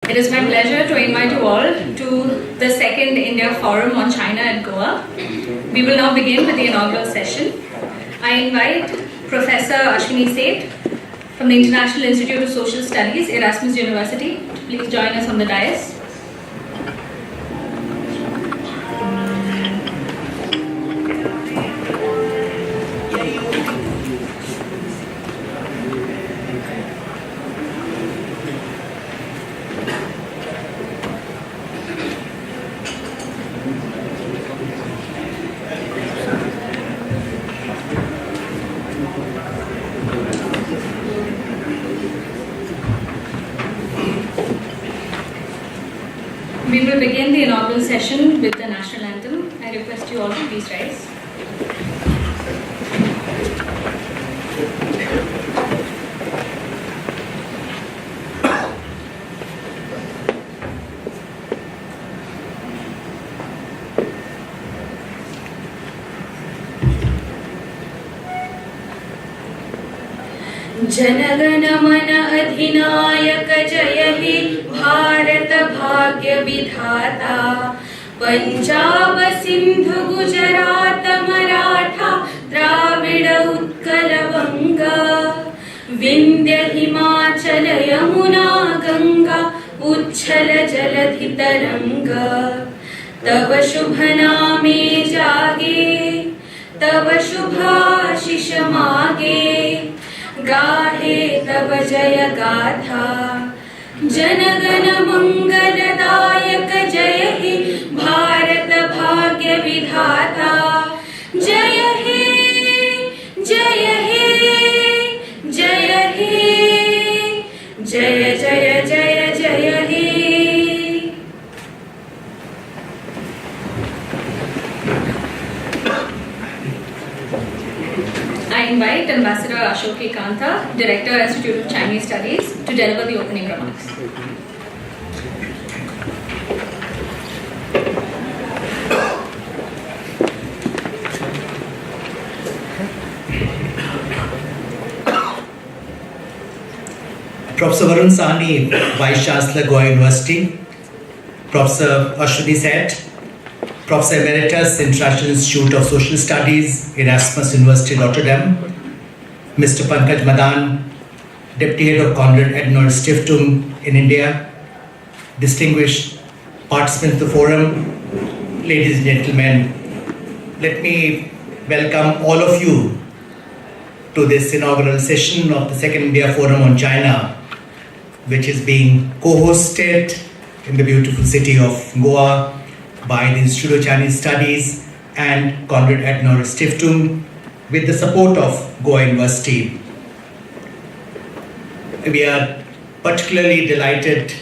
It is my pleasure to invite you all to the second India Forum on China at Goa. We will now begin with the inaugural session. I invite Professor Ashwini Seth from the International Institute of Social Studies, Erasmus University, to please join us on the dais. We will begin the inaugural session with the national anthem. I request you all to please rise. जनगण मन अधिनायक जय हे भारत भाग्य विधाता पंजाब सिंधु गुजरात मराठा द्राविड उत्कल बंग विंध्य हिमाचल यमुना गंगा उच्छल जलधि तरंग तव शुभ नामे जागे तव शुभाशिष मागे गाहे तव जय गाथा जनगण मंगलदायक जय हे भारत भाग्य विधाता जय हे जय हे जय हे जय जय जय जय हे. I invite Ambassador Ashok Kanta, Director, Institute of Chinese Studies, to deliver the opening remarks. Professor Varun Sahni, Vice Chancellor, Goa University, Professor Ashwini Seth, Professor Emeritus, International Institute of Social Studies, Erasmus University, Rotterdam, Mr. Pankaj Madan, Deputy Head of Konrad-Adenauer Stiftung in India, distinguished participants of the forum, ladies and gentlemen, let me welcome all of you to this inaugural session of the Second India Forum on China, which is being co-hosted in the beautiful city of Goa by the Institute of Chinese Studies and Konrad-Adenauer Stiftung with the support of Goa University. We are particularly delighted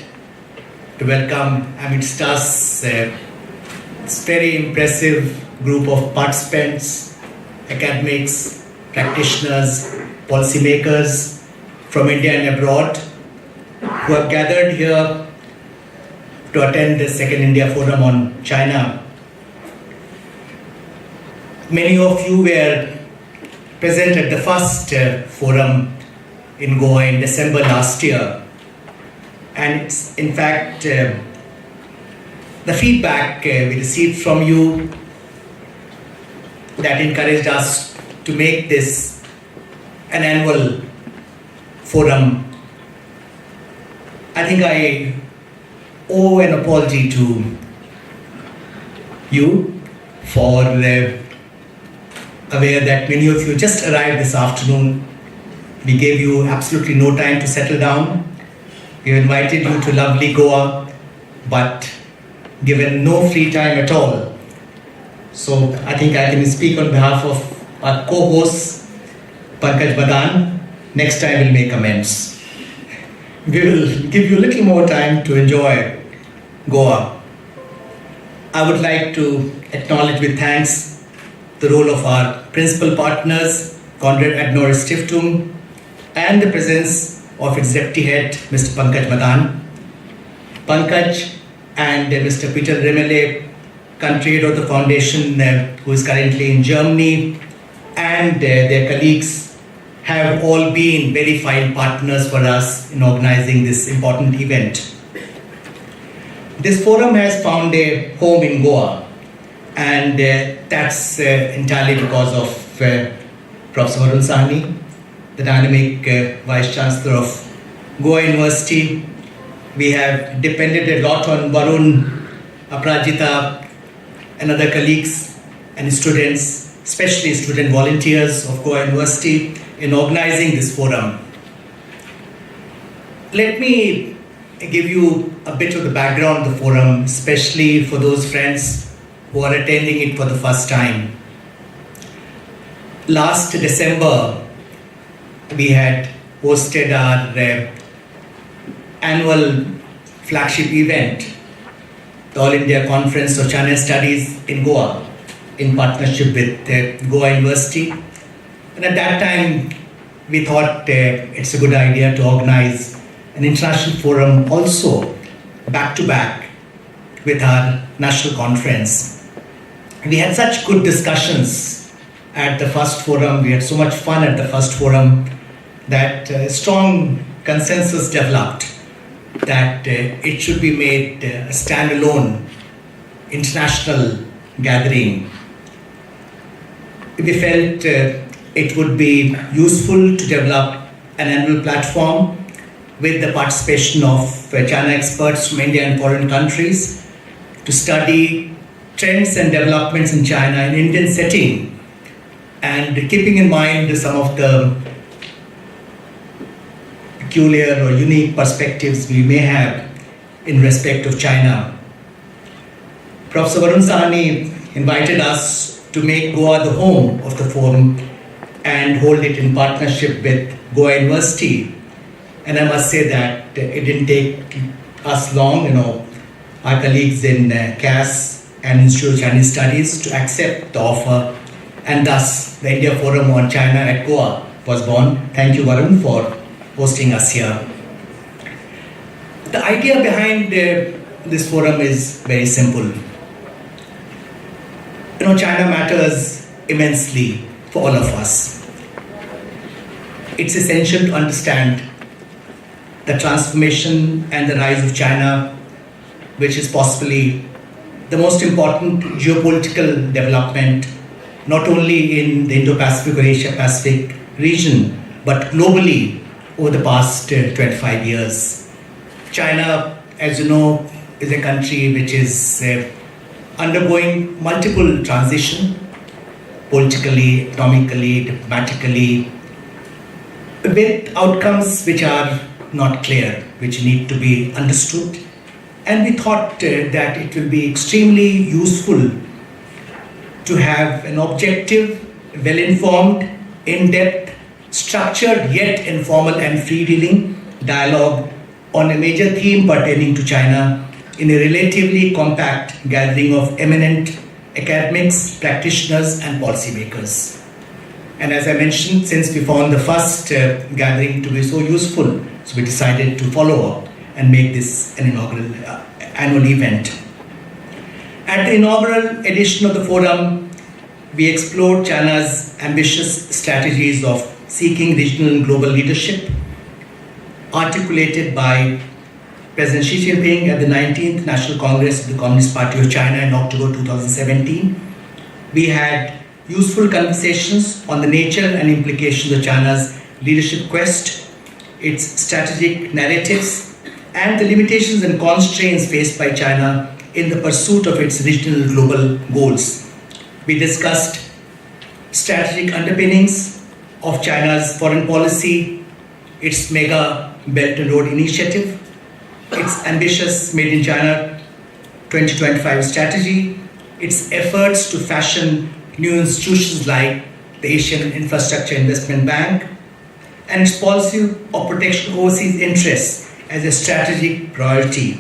to welcome amidst us this very impressive group of participants, academics, practitioners, policymakers from India and abroad who have gathered here to attend the Second India Forum on China. Many of you were present at the first forum in Goa in December last year. And it's, in fact, the feedback we received from you that encouraged us to make this an annual forum. I think I owe an apology to you for aware that many of you just arrived this afternoon. We gave you absolutely no time to settle down. We invited you to lovely Goa, but given no free time at all. So I think I can speak on behalf of our co-host, Pankaj Madan. Next time we'll make amends. We will give you a little more time to enjoy Goa. I would like to acknowledge with thanks the role of our principal partners, Konrad-Adenauer Stiftung, and the presence of its deputy head, Mr. Pankaj Madan. Pankaj and Mr. Peter Remele, country head of the foundation, who is currently in Germany, and their colleagues have all been very fine partners for us in organizing this important event. This forum has found a home in Goa, and that's entirely because of Professor Varun Sahni, the dynamic Vice Chancellor of Goa University. We have depended a lot on Varun, Aprajita, and other colleagues and students, especially student volunteers of Goa University, in organizing this forum. Let me give you a bit of the background of the forum, especially for those friends who are attending it for the first time. Last December, we had hosted our annual flagship event, the All India Conference of China Studies in Goa, in partnership with Goa University. And at that time, we thought it's a good idea to organize an international forum also back to back with our national conference. We had such good discussions at the first forum, we had so much fun at the first forum, that a strong consensus developed that it should be made a standalone international gathering. We felt it would be useful to develop an annual platform with the participation of China experts from India and foreign countries to study trends and developments in China in Indian setting, and keeping in mind some of the peculiar or unique perspectives we may have in respect of China. Professor Varun Sahni invited us to make Goa the home of the forum and hold it in partnership with Goa University. And I must say that it didn't take us long, our colleagues in CAS and Institute of Chinese Studies to accept the offer, and thus the India Forum on China at Goa was born. Thank you, Varun, for hosting us here. The idea behind this forum is very simple. China matters immensely for all of us. It's essential to understand the transformation and the rise of China, which is possibly the most important geopolitical development, not only in the Indo-Pacific or Asia-Pacific region, but globally over the past 25 years. China, as you know, is a country which is undergoing multiple transitions, politically, economically, diplomatically, with outcomes which are not clear, which need to be understood. And we thought that it will be extremely useful to have an objective, well-informed, in-depth, structured yet informal and free-dealing dialogue on a major theme pertaining to China in a relatively compact gathering of eminent academics, practitioners and policymakers. And as I mentioned, since we found the first gathering to be so useful, so we decided to follow up and make this an inaugural annual event. At the inaugural edition of the forum, we explored China's ambitious strategies of seeking regional and global leadership, articulated by President Xi Jinping at the 19th National Congress of the Communist Party of China in October 2017. We had useful conversations on the nature and implications of China's leadership quest, its strategic narratives, and the limitations and constraints faced by China in the pursuit of its regional and global goals. We discussed strategic underpinnings of China's foreign policy, its mega Belt and Road Initiative, its ambitious Made in China 2025 strategy, its efforts to fashion new institutions like the Asian Infrastructure Investment Bank, and its policy of protection of overseas interests as a strategic priority.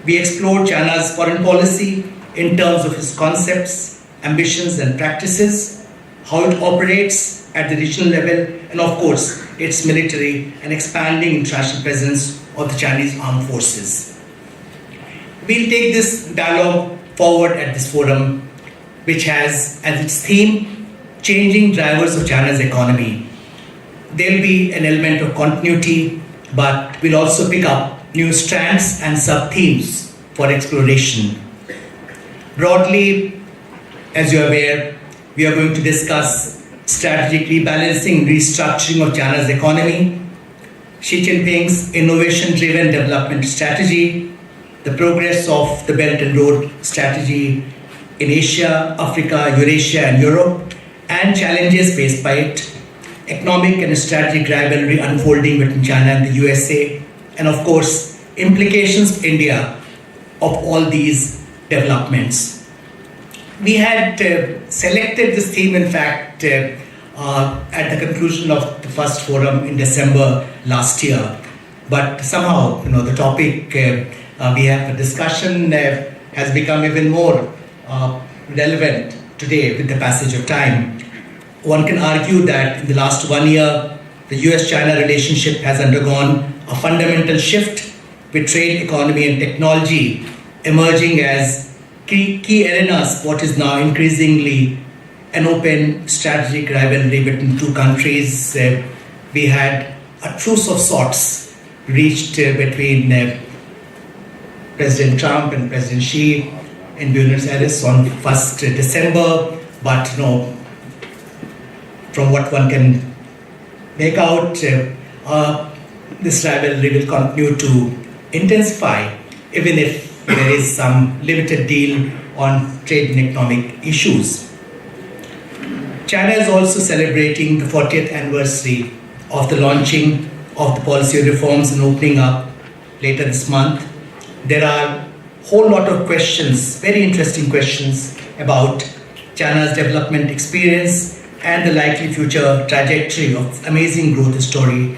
We explored China's foreign policy in terms of its concepts, ambitions and practices, how it operates at the regional level, and of course, its military and expanding international presence of the Chinese armed forces. We'll take this dialogue forward at this forum, which has as its theme, changing drivers of China's economy. There'll be an element of continuity, but we'll also pick up new strands and sub-themes for exploration. Broadly, as you are aware, we are going to discuss strategic rebalancing, restructuring of China's economy, Xi Jinping's innovation-driven development strategy, the progress of the Belt and Road strategy in Asia, Africa, Eurasia and Europe, and challenges faced by it, economic and strategic rivalry unfolding between China and the USA, and of course, implications for India of all these developments. We had selected this theme, in fact, at the conclusion of the first forum in December last year. But somehow, the topic we have a discussion has become even more relevant today with the passage of time. One can argue that in the last 1 year, the US-China relationship has undergone a fundamental shift, with trade, economy and technology emerging as key arenas, what is now increasingly an open strategic rivalry between two countries. We had a truce of sorts reached between President Trump and President Xi in Buenos Aires on 1st December, but from what one can make out, this rivalry will continue to intensify, even if there is some limited deal on trade and economic issues. China is also celebrating the 40th anniversary of the launching of the policy reforms and opening up later this month. There are a whole lot of questions, very interesting questions about China's development experience and the likely future trajectory of amazing growth story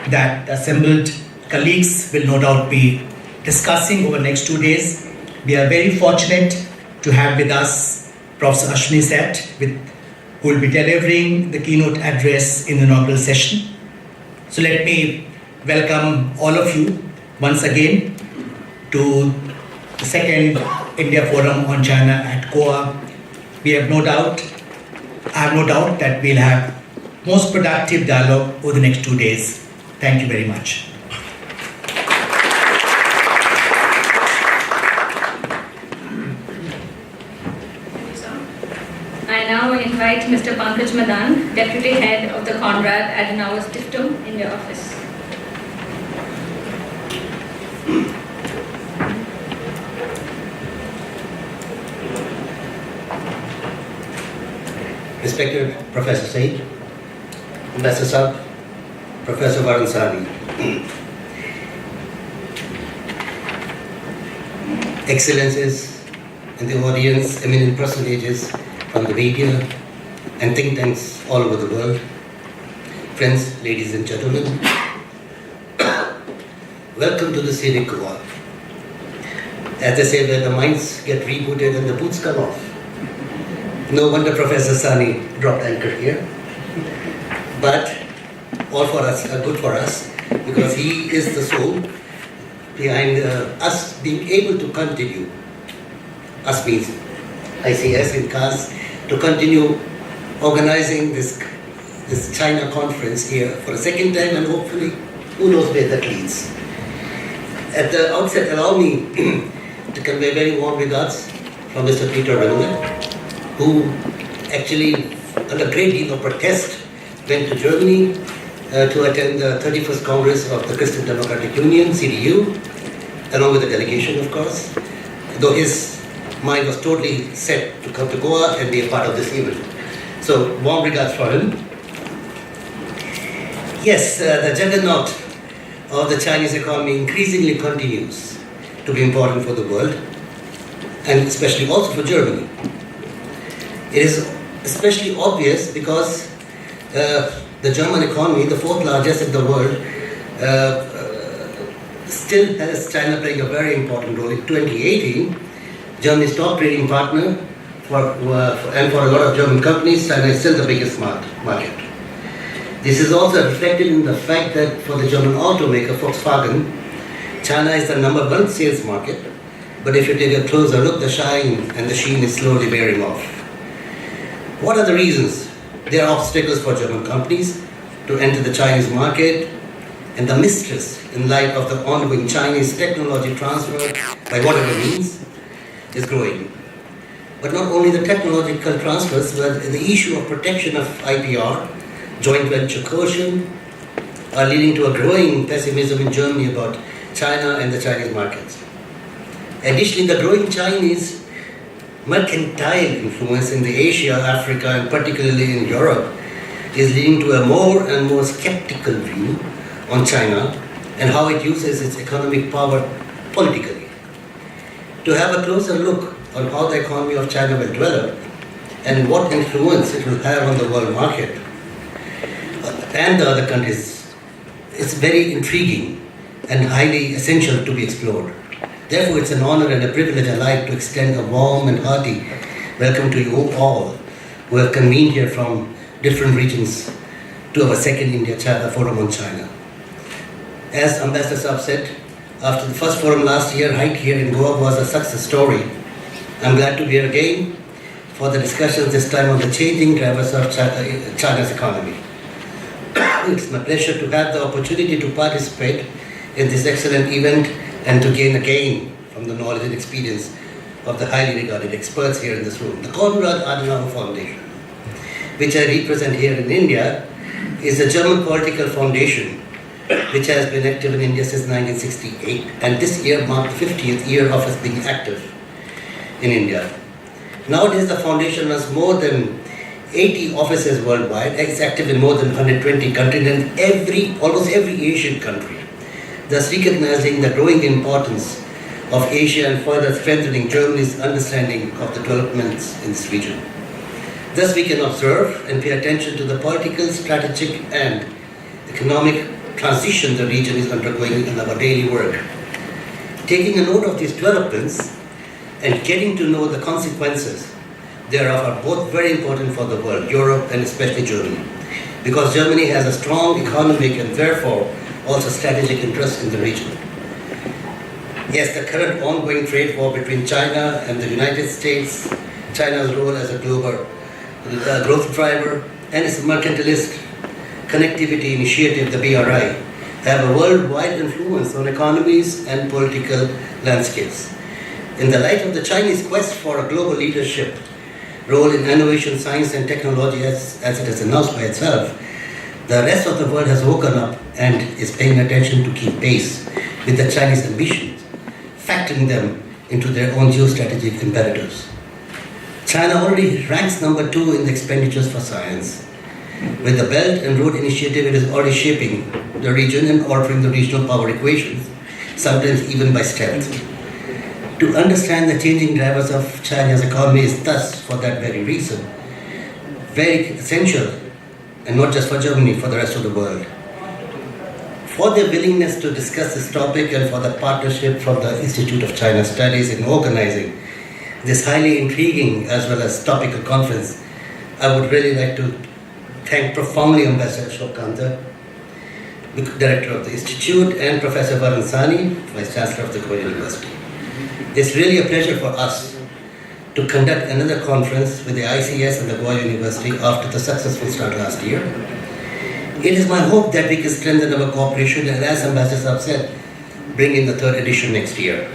that the assembled colleagues will no doubt be discussing over the next 2 days. We are very fortunate to have with us Professor Ashwini Seth, who will be delivering the keynote address in the inaugural session. So let me welcome all of you once again to the second India Forum on China at Goa. I have no doubt that we'll have most productive dialogue over the next 2 days. Thank you very much. I now invite Mr. Pankaj Madan, Deputy Head of the Konrad-Adenauer Stiftung, in your office. Respected Professor Said, Ambassador Sab, Professor Varansani, Excellencies in the audience, eminent personages from the media and think tanks all over the world, friends, ladies and gentlemen, welcome to the scenic Goa. As they say, where the minds get rebooted and the boots come off. No wonder Professor Sani dropped anchor here. But all for us, good for us, because he is the soul behind us being able to continue, us means ICS and CAS, to continue organizing this China conference here for a second time, and hopefully, who knows where that leads. At the outset, allow me to convey very warm regards from Mr. Peter Renner, who actually, under great deal of protest, went to Germany to attend the 31st Congress of the Christian Democratic Union, CDU, along with the delegation, of course, though his mind was totally set to come to Goa and be a part of this event. So, warm regards for him. Yes, the juggernaut of the Chinese economy increasingly continues to be important for the world, and especially also for Germany. It is especially obvious because the German economy, the fourth largest in the world, still has China playing a very important role. In 2018, Germany's top trading partner, and for a lot of German companies, China is still the biggest market. This is also reflected in the fact that for the German automaker Volkswagen, China is the #1 sales market. But if you take a closer look, the shine and the sheen is slowly wearing off. What are the reasons? There are obstacles for German companies to enter the Chinese market, and the mistress in light of the ongoing Chinese technology transfer by whatever means is growing. But not only the technological transfers, but the issue of protection of IPR, joint venture coercion, are leading to a growing pessimism in Germany about China and the Chinese markets. Additionally, the growing Chinese mercantile influence in the Asia, Africa, and particularly in Europe is leading to a more and more skeptical view on China and how it uses its economic power politically. To have a closer look on how the economy of China will develop and what influence it will have on the world market and the other countries, it's very intriguing and highly essential to be explored. Therefore, it's an honor and a privilege alike to extend a warm and hearty welcome to you all who have convened here from different regions to our second India-China Forum on China. As Ambassador Saab said, after the first forum last year, hike here in Goa was a success story. I'm glad to be here again for the discussions this time on the changing drivers of China's economy. It's my pleasure to have the opportunity to participate in this excellent event and to gain again from the knowledge and experience of the highly regarded experts here in this room. The Konrad-Adenauer Foundation, which I represent here in India, is a German political foundation which has been active in India since 1968, and this year marked the 50th year of its being active in India. Nowadays, the foundation has more than 80 offices worldwide. It's active in more than 120 countries and almost every Asian country, thus recognizing the growing importance of Asia and further strengthening Germany's understanding of the developments in this region. Thus, we can observe and pay attention to the political, strategic, and economic transition the region is undergoing in our daily work. Taking a note of these developments and getting to know the consequences thereof are both very important for the world, Europe and especially Germany, because Germany has a strong economic and therefore also strategic interest in the region. Yes, the current ongoing trade war between China and the United States, China's role as a global growth driver, and its mercantilist connectivity initiative, the BRI, have a worldwide influence on economies and political landscapes. In the light of the Chinese quest for a global leadership role in innovation, science and technology as it is announced by itself, the rest of the world has woken up and is paying attention to keep pace with the Chinese ambitions, factoring them into their own geostrategic imperatives. China already ranks number 2 in the expenditures for science. With the Belt and Road Initiative, it is already shaping the region and altering the regional power equations, sometimes even by stealth. To understand the changing drivers of China's economy is thus, for that very reason, very essential, and not just for Germany, for the rest of the world. For their willingness to discuss this topic and for the partnership from the Institute of China Studies in organizing this highly intriguing as well as topical conference, I would really like to thank profoundly Ambassador Ashok Kanta, Director of the Institute, and Professor Varun Sani, Vice Chancellor of the Goa University. It's really a pleasure for us to conduct another conference with the ICS and the Goa University after the successful start last year. It is my hope that we can strengthen our cooperation and, as Ambassador Saab said, bring in the 3rd edition next year.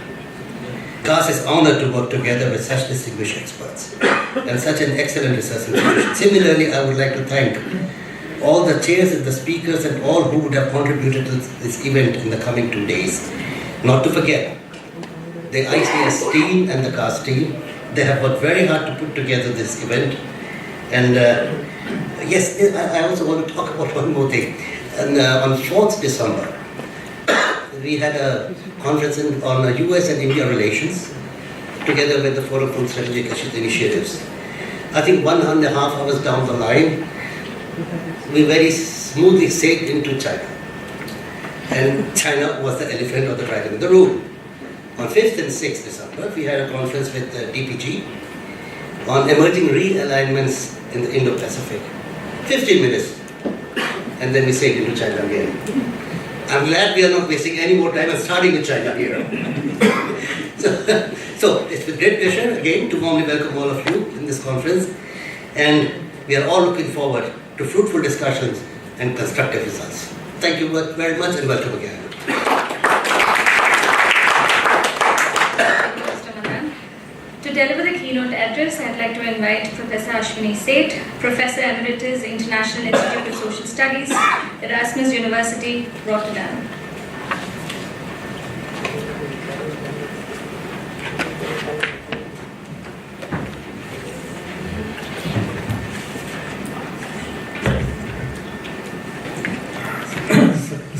CAS is honored to work together with such distinguished experts and such an excellent research institution. Similarly, I would like to thank all the chairs and the speakers and all who would have contributed to this event in the coming 2 days. Not to forget the ICS team and the CAS team. They have worked very hard to put together this event. And yes, I also want to talk about one more thing. And on 4th December, we had a conference on US and India relations, together with the Forum for Strategic Initiatives. I think 1.5 hours down the line, we very smoothly sailed into China. And China was the elephant or the dragon in the room. On 5th and 6th December, we had a conference with DPG on emerging realignments in the Indo-Pacific. 15 minutes, and then we sailed into China again. I'm glad we are not wasting any more time and starting with China here. So it's with great pleasure again to warmly welcome all of you in this conference, and we are all looking forward to fruitful discussions and constructive results. Thank you very much and welcome again. To deliver the keynote address, I'd like to invite Professor Ashwini Seth, Professor Emeritus, International Institute of Social Studies, Erasmus University, Rotterdam.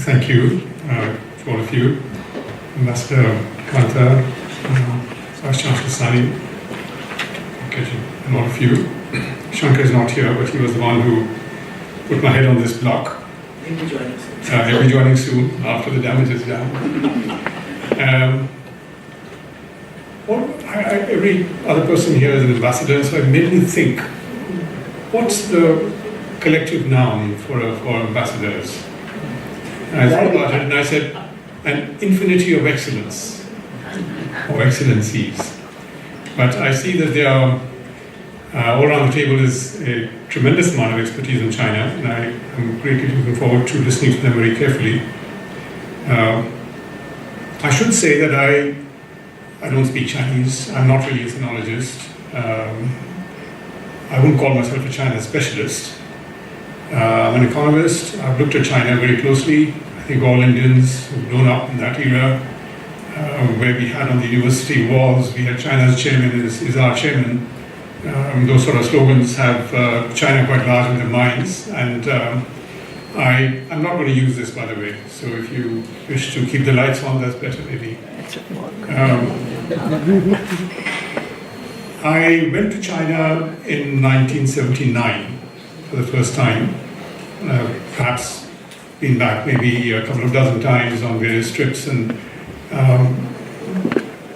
Thank you to all of you, Ambassador Kanta, Vice Chancellor Sani, and all of you. Shankar is not here, but he was the one who put my head on this block. He'll be joining soon. He'll be joining soon after the damage is done. Every other person here is an ambassador, so it made me think, what's the collective noun for ambassadors? And I thought about it and I said, an infinity of excellence, or excellencies. But I see that there are, all around the table is a tremendous amount of expertise in China, and I am greatly looking forward to listening to them very carefully. I should say that I don't speak Chinese. I'm not really a sinologist. I wouldn't call myself a China specialist. I'm an economist. I've looked at China very closely. I think all Indians who've grown up in that era, where we had on the university walls, we had China's chairman is our chairman. Those sort of slogans have China quite large in their minds. And I'm not going to use this, by the way. So if you wish to keep the lights on, that's better, maybe. I went to China in 1979 for the first time. Perhaps been back maybe a couple of dozen times on various trips, and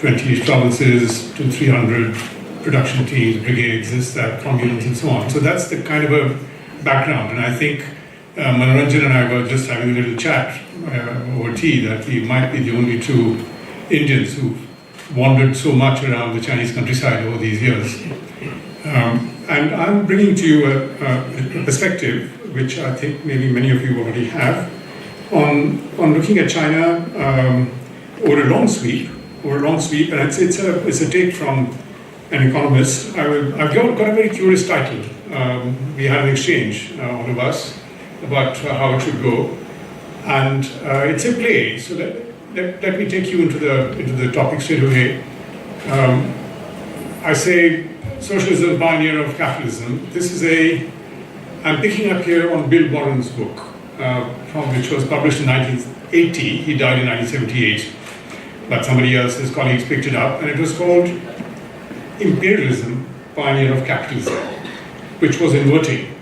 20 provinces, 200-300 production teams, brigades, this, that, communes, and so on. So that's the kind of a background. And I think Manoranjan and I were just having a little chat over tea that we might be the only two Indians who wandered so much around the Chinese countryside over these years. And I'm bringing to you a perspective which I think maybe many of you already have on looking at China over a long sweep, and it's a take from an economist. I've got a very curious title. We had an exchange, all of us, about how it should go, and it's a play. So let me take you into the topic straight away. I say socialism, pioneer of capitalism. I'm picking up here on Bill Warren's book, which was published in 1980. He died in 1978, but somebody else, his colleagues, picked it up, and it was called Imperialism, Pioneer of Capitalism, which was inverting,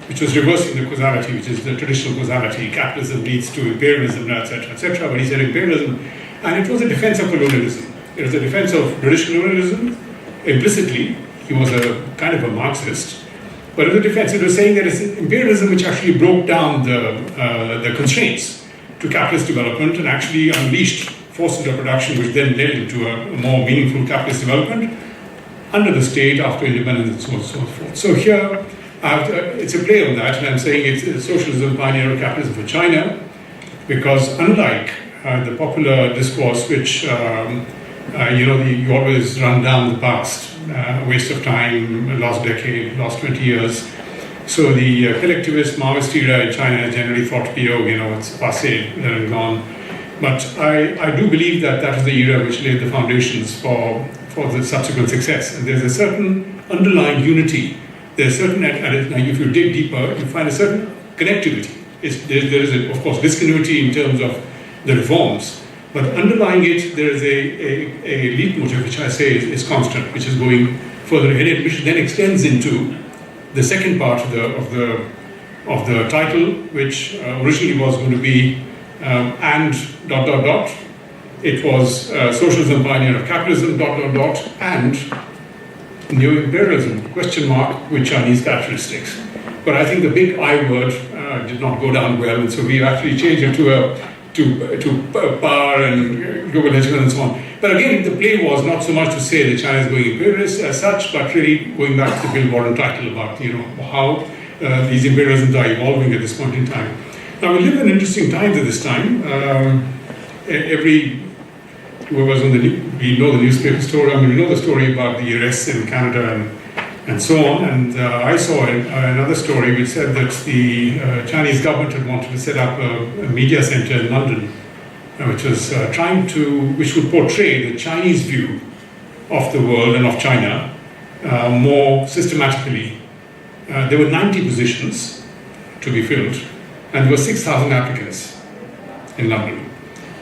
which was reversing the causality, which is the traditional causality. Capitalism leads to imperialism, etc., etc. But he said imperialism, and it was a defense of colonialism. It was a defense of British colonialism. Implicitly, he was a kind of a Marxist. But in the defense, it was saying that it's imperialism which actually broke down the constraints to capitalist development and actually unleashed forces of production, which then led into a more meaningful capitalist development under the state after independence and so on and so forth. So here, it's a play on that, and I'm saying it's a socialism, pioneer of capitalism for China, because unlike the popular discourse, which you always run down the past, waste of time, last decade, last 20 years. So the collectivist Maoist era in China is generally thought to be, it's passé, dead and gone. But I do believe that is the era which laid the foundations for the subsequent success. And there's a certain underlying unity. There's certain, if you dig deeper, you find a certain connectivity. There is, of course, discontinuity in terms of the reforms. But underlying it, there is a leitmotif, which I say is constant, which is going further ahead, which then extends into the second part of the title, which originally was going to be and ... It was socialism, pioneer of capitalism, ... and neo-imperialism, with Chinese characteristics. But I think the big I word did not go down well, and so we actually changed it to power and global hegemony and so on. But again, the play was not so much to say that China is going imperialist as such, but really going back to the Bill Warren title about how these imperialisms are evolving at this point in time. Now we live in interesting times at this time. Whoever's on we know the newspaper story. I mean, we know the story about the arrests in Canada and so on. And I saw another story which said that the Chinese government had wanted to set up a media center in London, which was which would portray the Chinese view of the world and of China more systematically. There were 90 positions to be filled, and there were 6,000 applicants in London.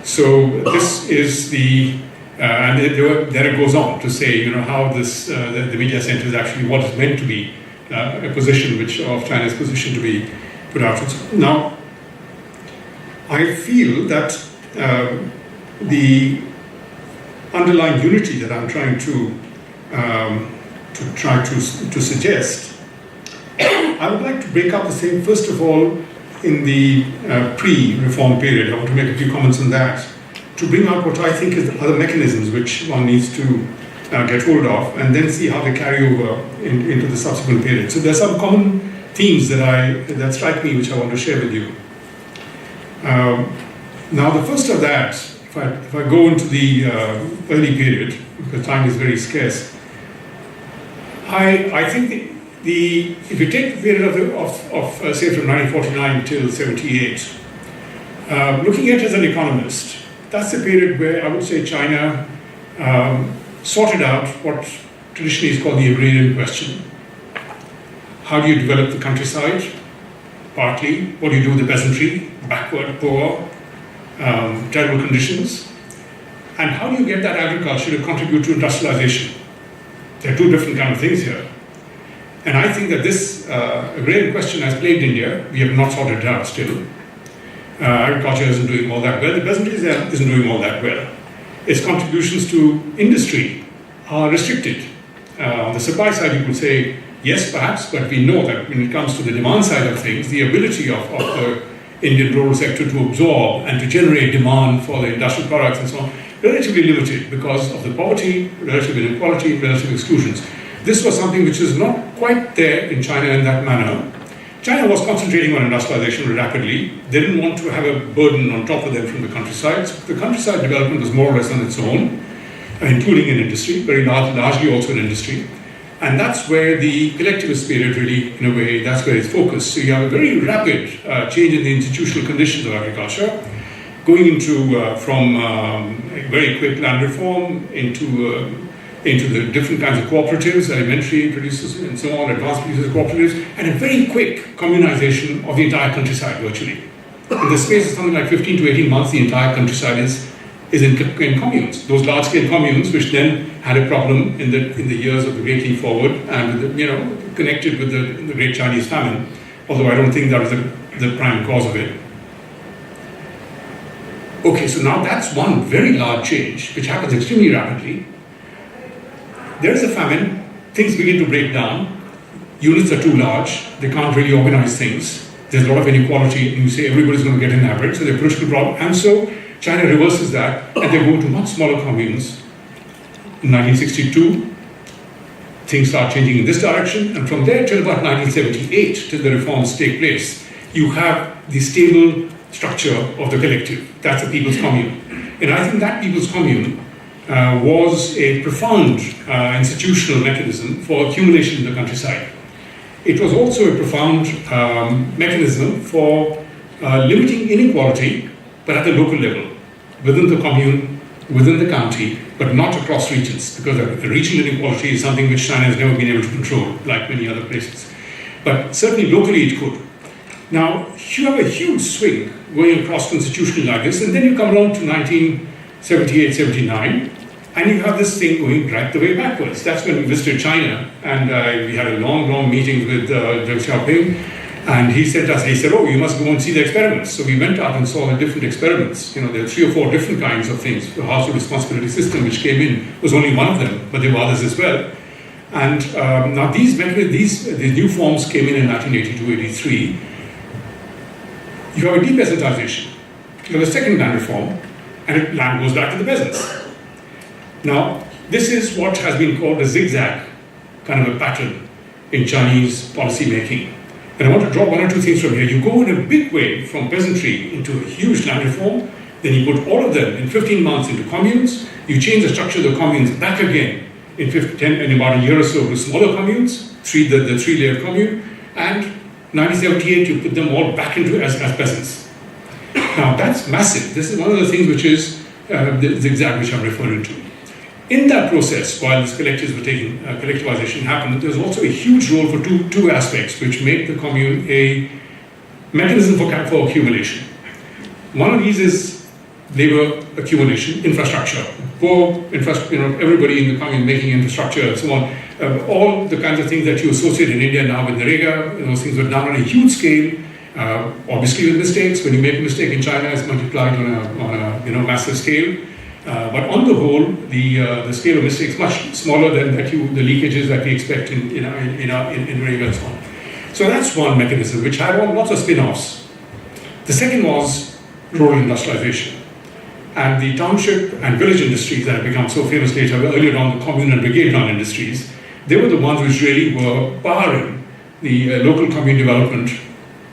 So this is and then it goes on to say, how this the media center is actually what is meant to be a position of China's position to be put out. Now, I feel that the underlying unity that I'm trying to suggest, I would like to break up the same first of all in the pre-reform period. I want to make a few comments on that to bring out what I think are the mechanisms which one needs to get hold of, and then see how they carry over into the subsequent period. So there are some common themes that strike me which I want to share with you. Now the first of that, if I go into the early period, because time is very scarce, I think if you take the period of say from 1949 till 78, looking at it as an economist, that's the period where I would say China sorted out what traditionally is called the agrarian question. How do you develop the countryside? Partly. What do you do with the peasantry? Backward, poor, terrible conditions. And how do you get that agriculture to contribute to industrialization? There are two different kind of things here. And I think that this agrarian question has plagued India. We have not sorted it out still. Agriculture isn't doing all that well. The peasantry isn't doing all that well. Its contributions to industry are restricted. On the supply side, you could say, yes, perhaps, but we know that when it comes to the demand side of things, the ability of the Indian rural sector to absorb and to generate demand for the industrial products and so on, relatively limited because of the poverty, relative inequality, relative exclusions. This was something which is not quite there in China in that manner. China was concentrating on industrialization rapidly. They didn't want to have a burden on top of them from the countryside. So the countryside development was more or less on its own, including in industry, very largely also in industry. And that's where the collectivist period really, in a way, that's where it's focused. So you have a very rapid change in the institutional conditions of agriculture, going into from very quick land reform into the different kinds of cooperatives, elementary producers and so on, advanced producers cooperatives, and a very quick communization of the entire countryside virtually. In the space of something like 15 to 18 months, the entire countryside is in communes. Those large-scale communes, which then had a problem in the years of the Great Leap Forward and connected with the Great Chinese Famine, although I don't think that was the prime cause of it. Okay, so now that's one very large change, which happens extremely rapidly. There is a famine, things begin to break down, units are too large, they can't really organize things, there's a lot of inequality, and you say everybody's going to get an average, so there's a political problem, and so China reverses that, and they go to much smaller communes. In 1962, things start changing in this direction, and from there till about 1978, till the reforms take place, you have the stable structure of the collective. That's the people's commune. And I think that people's commune was a profound institutional mechanism for accumulation in the countryside. It was also a profound mechanism for limiting inequality, but at the local level, within the commune, within the county, but not across regions, because the regional inequality is something which China has never been able to control, like many other places. But certainly locally it could. Now, you have a huge swing going across constitutionally like this, and then you come along to 1978, 79, and you have this thing going right the way backwards. That's when we visited China, and we had a long meeting with Deng Xiaoping, and he said, oh, you must go and see the experiments. So we went out and saw the different experiments. There are 3 or 4 different kinds of things. The household responsibility system, which came in, was only one of them, but there were others as well. And now these new forms came in 1982, 83. You have a depeasantization. You have a second land reform, and land goes back to the peasants. Now, this is what has been called a zigzag kind of a pattern in Chinese policy making. And I want to draw one or two things from here. You go in a big way from peasantry into a huge land reform, then you put all of them in 15 months into communes, you change the structure of the communes back again in about a year or so to smaller communes, the three-layered commune, and 1978 you put them all back into as peasants. Now that's massive. This is one of the things which is the zigzag which I'm referring to. In that process, while this collectivization happened, there's also a huge role for two aspects which make the commune a mechanism for accumulation. One of these is labor accumulation, infrastructure. Everybody in the commune making infrastructure and so on. All the kinds of things that you associate in India now with Narega, those things were done on a huge scale. Obviously with mistakes. When you make a mistake in China, it's multiplied on a massive scale. But on the whole, the scale of mistakes much smaller than the leakages that we expect in Narega and so on. So that's one mechanism which had lots of spin-offs. The second was rural industrialization. And the township and village industries that have become so famous later, earlier on the commune and brigade run industries, they were the ones which really were powering the local commune development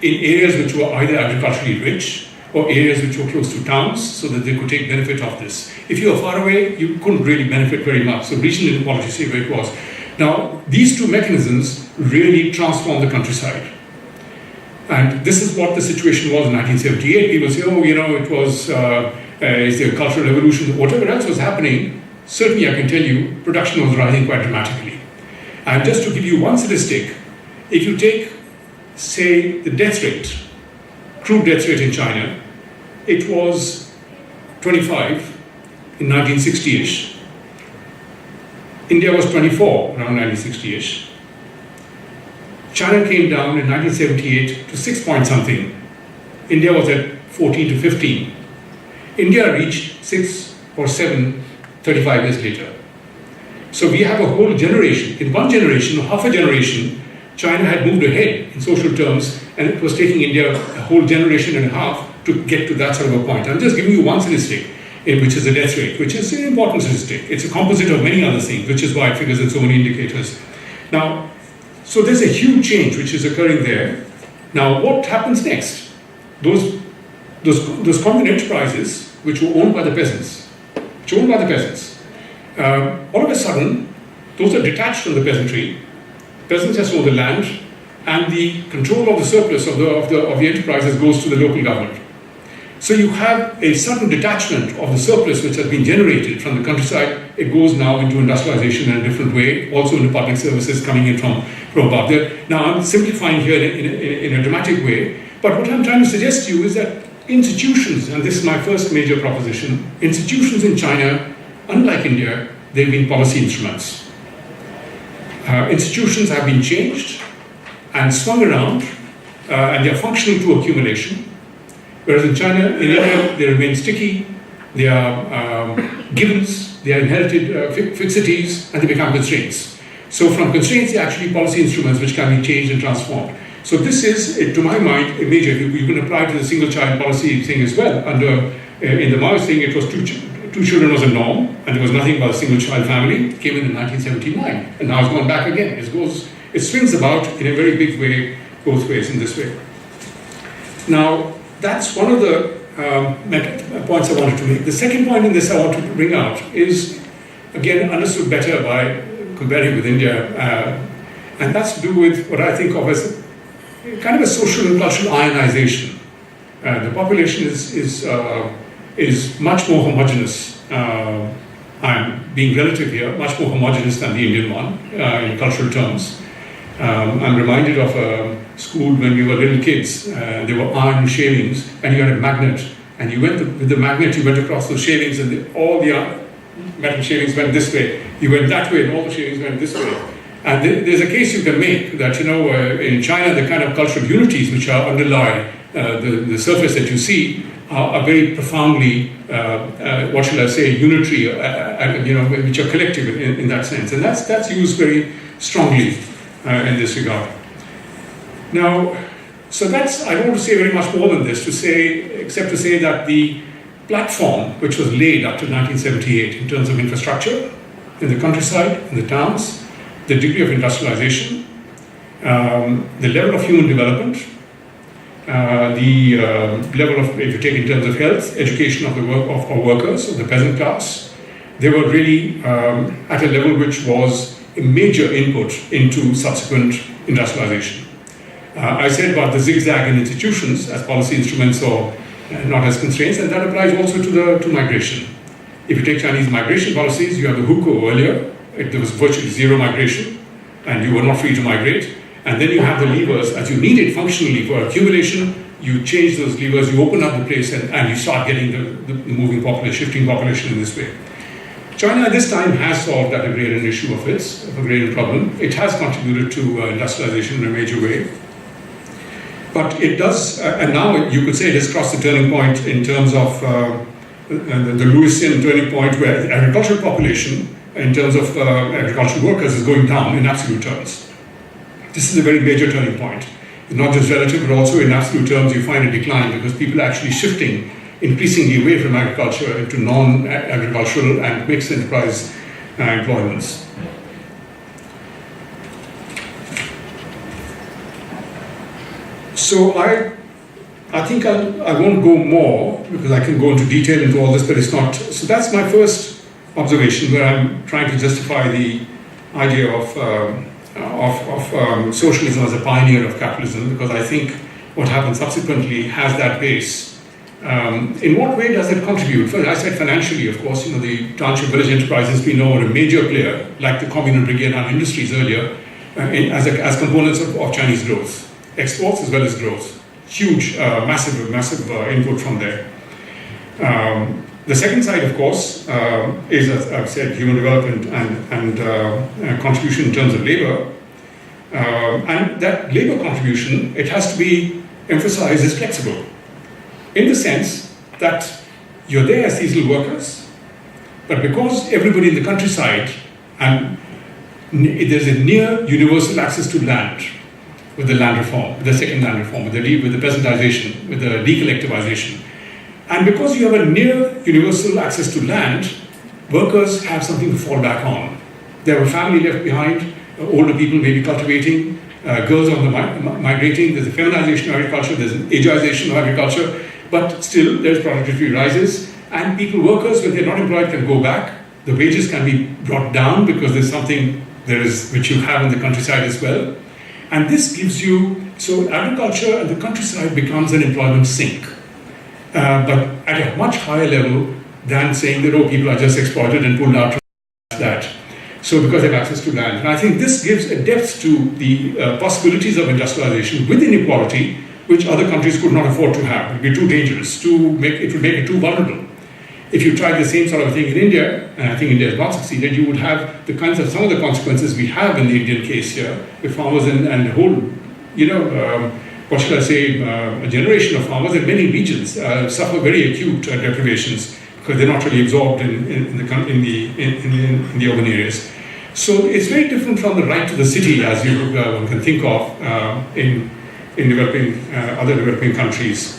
in areas which were either agriculturally rich or areas which were close to towns so that they could take benefit of this. If you were far away, you couldn't really benefit very much. So regional inequality, see where it was. Now, these two mechanisms really transformed the countryside. And this is what the situation was in 1978. People say, it was is there a cultural revolution, whatever else was happening, certainly I can tell you, production was rising quite dramatically. And just to give you one statistic, if you take, say, the death rate, crude death rate in China, it was 25 in 1960-ish. India was 24 around 1960-ish. China came down in 1978 to 6 point something. India was at 14 to 15. India reached 6 or 7 35 years later. So we have a whole generation. In one generation, half a generation, China had moved ahead in social terms, and it was taking India a whole generation and a half to get to that sort of a point. I'm just giving you one statistic, which is the death rate, which is an important statistic. It's a composite of many other things, which is why it figures in so many indicators. Now, so there's a huge change which is occurring there. Now, what happens next? Those commune enterprises, which were owned by the peasants, all of a sudden, those are detached from the peasantry. Peasants just own the land, and the control of the surplus of the enterprises goes to the local government. So you have a sudden detachment of the surplus which has been generated from the countryside. It goes now into industrialization in a different way, also into public services coming in from above there. Now I'm simplifying here in a dramatic way, but what I'm trying to suggest to you is that institutions, and this is my first major proposition, institutions in China, unlike India, they've been policy instruments. Institutions have been changed and swung around, and they're functioning through accumulation. Whereas in China, in India, they remain sticky, they are givens, they are inherited fixities, and they become constraints. So from constraints, they're actually policy instruments which can be changed and transformed. So this is, to my mind, a major. You can apply to the single child policy thing as well. In the Maoist thing, it was two children was a norm, and there was nothing but a single child family. It came in 1979, and now it's gone back again. It swings about in a very big way, both ways in this way. Now, that's one of the points I wanted to make. The second point in this I want to bring out is, again, understood better by comparing with India, and that's to do with what I think of as kind of a social and cultural ionization. The population is much more homogeneous. I'm being relative here, much more homogeneous than the Indian one in cultural terms. I'm reminded of a school when we were little kids. There were iron shavings, and you had a magnet, and you went with the magnet. You went across those shavings, and all the metal shavings went this way. You went that way, and all the shavings went this way. And there's a case you can make that in China, the kind of cultural unities which are underlie the surface that you see are very profoundly, what shall I say, unitary, which are collective in that sense, and that's used very strongly in this regard. Now, so I don't want to say very much more than this except to say that the platform which was laid up to 1978 in terms of infrastructure in the countryside, in the towns, the degree of industrialization, the level of human development, the level of, if you take in terms of health, education of the workers, of the peasant class, they were really at a level which was a major input into subsequent industrialization. I said about the zigzag in institutions as policy instruments or not as constraints, and that applies also to migration. If you take Chinese migration policies, you have the hukou earlier, there was virtually zero migration, and you were not free to migrate. And then you have the levers, as you need it functionally for accumulation, you change those levers, you open up the place, and you start getting the moving population, shifting population in this way. China at this time has solved that agrarian issue of its, agrarian problem. It has contributed to industrialization in a major way. But it does, and now you could say it has crossed the turning point in terms of the Lewisian turning point where the agricultural population, in terms of agricultural workers, is going down in absolute terms. This is a very major turning point. Not just relative, but also in absolute terms, you find a decline because people are actually shifting increasingly away from agriculture into non-agricultural and mixed enterprise employments. So I think I won't go more because I can go into detail into all this, but it's not. So that's my first observation where I'm trying to justify the idea of socialism as a pioneer of capitalism, because I think what happened subsequently has that base. In what way does it contribute? First, I said financially, of course, the township village enterprises we know are a major player, like the communal brigade and industries earlier, as components of Chinese growth, exports as well as growth. Huge, massive input from there. The second side, of course, is, as I've said, human development and contribution in terms of labor. And that labor contribution, it has to be emphasized as flexible, in the sense that you're there as these little workers, but because everybody in the countryside, and there's a near universal access to land with the land reform, the second land reform, with the peasantization, with the decollectivization. And because you have a near universal access to land, workers have something to fall back on. They have a family left behind, older people may be cultivating, girls on the migrating, there's a feminization of agriculture, there's an ageization of agriculture, but still there's productivity rises, and workers, when they're not employed, can go back. The wages can be brought down because there's something which you have in the countryside as well. And this gives you, so agriculture and the countryside becomes an employment sink. But at a much higher level than saying that, people are just exploited and pulled out from that. So because they have access to land. And I think this gives a depth to the possibilities of industrialization with inequality, which other countries could not afford to have. It would be too dangerous, it would make it too vulnerable. If you tried the same sort of thing in India, and I think India has not succeeded, you would have some of the consequences we have in the Indian case here, with farmers and the whole, what should I say, a generation of farmers in many regions suffer very acute deprivations because they're not really absorbed in the urban areas. So it's very different from the right to the city, as one can think of in other developing countries.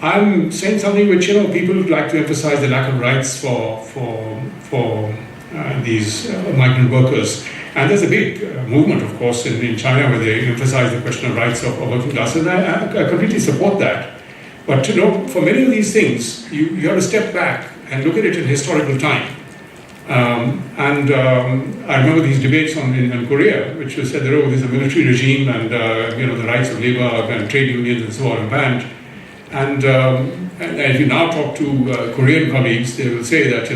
I'm saying something which people like to emphasize the lack of rights for these migrant workers. And there's a big movement, of course, in China where they emphasize the question of rights of working class, and I completely support that. But for many of these things, you have to step back and look at it in historical time. I remember these debates in Korea, which was said that there's a military regime and the rights of labor and trade unions and so on are banned. And if you now talk to Korean colleagues, they will say that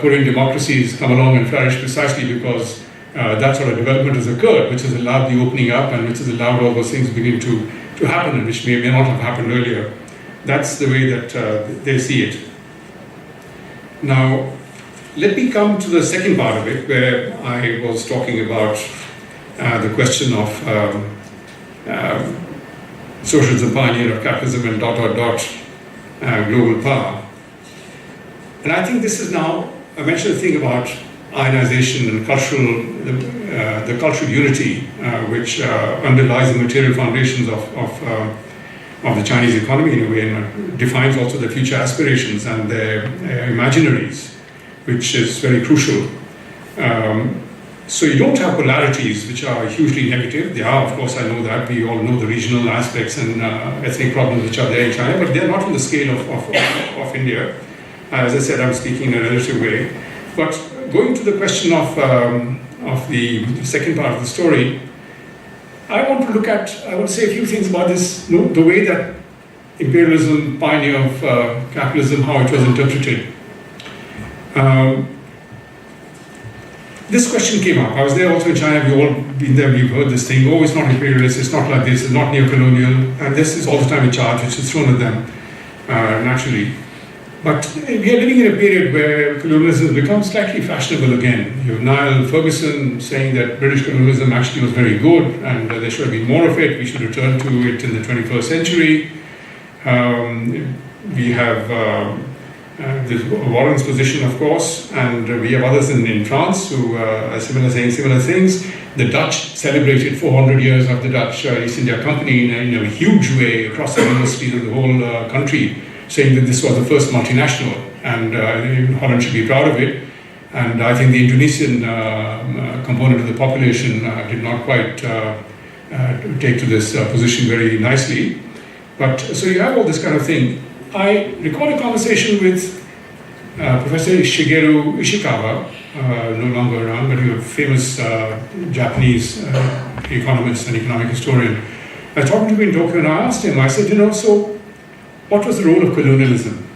Korean democracies come along and flourish precisely because that sort of development has occurred, which has allowed the opening up and which has allowed all those things begin to happen, and which may not have happened earlier. That's the way that they see it. Now, let me come to the second part of it, where I was talking about the question of socialism, pioneer of capitalism, and ... global power. And I think this is now, I mentioned a thing about ionization and the cultural unity which underlies the material foundations of the Chinese economy in a way, and defines also their future aspirations and their imaginaries, which is very crucial. So you don't have polarities which are hugely negative. They are, of course, I know that. We all know the regional aspects and ethnic problems which are there in China, but they're not on the scale of India. As I said, I'm speaking in a relative way. But going to the question of the second part of the story, I want to say a few things about this, the way that imperialism, pioneer of capitalism, how it was interpreted. This question came up. I was there also in China. We've all been there. We've heard this thing. Oh, it's not imperialist. It's not like this. It's not neo-colonial. And this is all the time a charge which is thrown at them naturally. But we are living in a period where colonialism has become slightly fashionable again. You have Niall Ferguson saying that British colonialism actually was very good and there should have been more of it. We should return to it in the 21st century. We have this Warren's position, of course, and we have others in France who are saying similar things. The Dutch celebrated 400 years of the Dutch East India Company in a huge way across the universities of the whole country, saying that this was the first multinational, and Holland should be proud of it. And I think the Indonesian component of the population did not quite take to this position very nicely. But so you have all this kind of thing. I recall a conversation with Professor Shigeru Ishikawa, no longer around, but he was a famous Japanese economist and economic historian. I talked to him in Tokyo and I asked him, I said, so what was the role of colonialism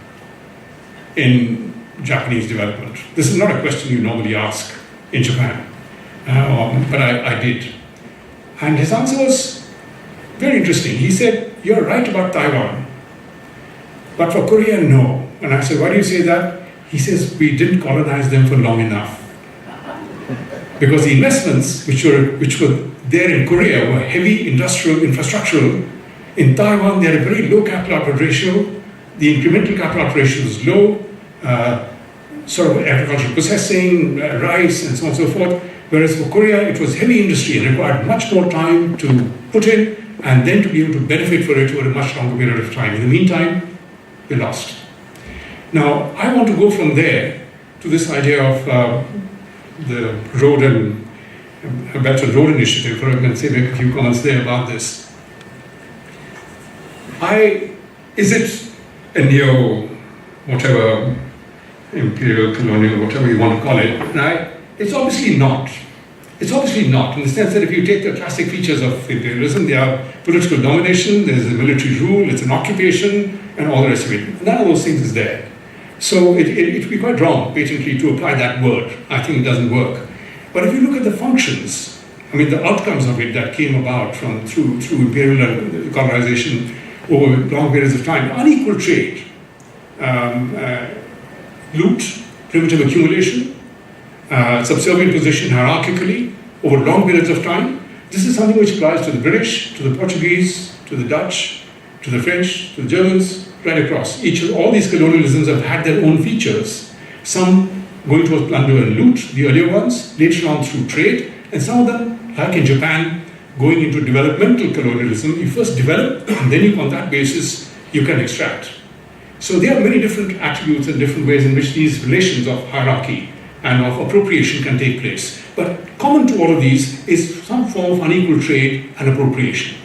in Japanese development? This is not a question you normally ask in Japan, but I did. And his answer was very interesting. He said, you're right about Taiwan, but for Korea, no. And I said, why do you say that? He says, we didn't colonize them for long enough. Because the investments which were there in Korea were heavy industrial, infrastructural. In Taiwan, they had a very low capital output ratio. The incremental capital output ratio was low. Sort of agricultural processing, rice, and so on and so forth. Whereas for Korea, it was heavy industry and required much more time to put in and then to be able to benefit for it over a much longer period of time. In the meantime, we lost. Now, I want to go from there to this idea of the road and Belt and Road Initiative, or I can say make a few comments there about this. Is it a neo, whatever, imperial, colonial, whatever you want to call it? Right? It's obviously not. It's obviously not, in the sense that if you take the classic features of imperialism, they are political domination, there's a military rule, it's an occupation, and all the rest of it. None of those things is there. So it would be quite wrong, patently, to apply that word. I think it doesn't work. But if you look at the functions, I mean, the outcomes of it that came about through imperial colonization over long periods of time, unequal trade, loot, primitive accumulation, subservient position hierarchically over long periods of time. This is something which applies to the British, to the Portuguese, to the Dutch, to the French, to the Germans, right across. All these colonialisms have had their own features. Some going towards plunder and loot, the earlier ones, later on through trade, and some of them, like in Japan, going into developmental colonialism. You first develop, and then on that basis, you can extract. So there are many different attributes and different ways in which these relations of hierarchy and of appropriation can take place. But common to all of these is some form of unequal trade and appropriation.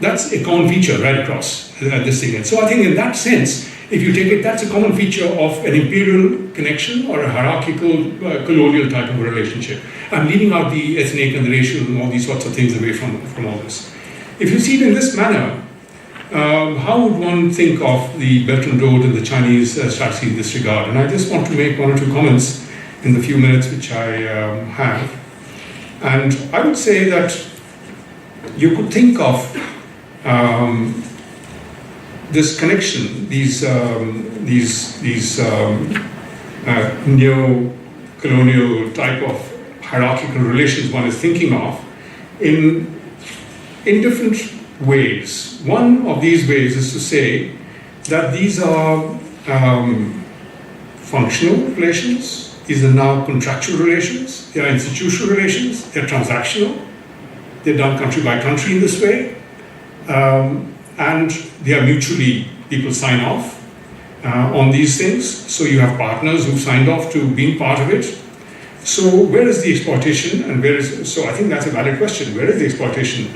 That's a common feature right across this thing. And so I think in that sense, if you take it, that's a common feature of an imperial connection or a hierarchical colonial type of a relationship. I'm leaving out the ethnic and the racial and all these sorts of things away from all this. If you see it in this manner, how would one think of the Belt and Road and the Chinese strategy in this regard? And I just want to make one or two comments in the few minutes which I have. And I would say that you could think of this connection, these neo-colonial type of hierarchical relations one is thinking of in different ways. One of these ways is to say that these are functional relations. These are now contractual relations, they are institutional relations, they're transactional, they're done country by country in this way, and they are mutually, people sign off on these things, so you have partners who've signed off to being part of it. So where is the exploitation and so I think that's a valid question. Where is the exploitation?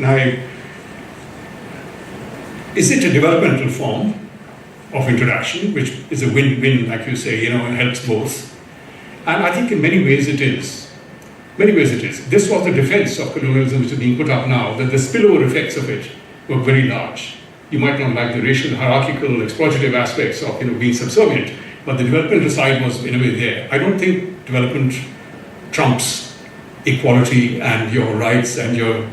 Is it a developmental form of interaction, which is a win-win, like you say, it helps both? And I think in many ways it is. This was the defense of colonialism which is being put up now, that the spillover effects of it were very large. You might not like the racial, hierarchical, exploitative aspects of being subservient, but the developmental side was in a way there. I don't think development trumps equality and your rights and your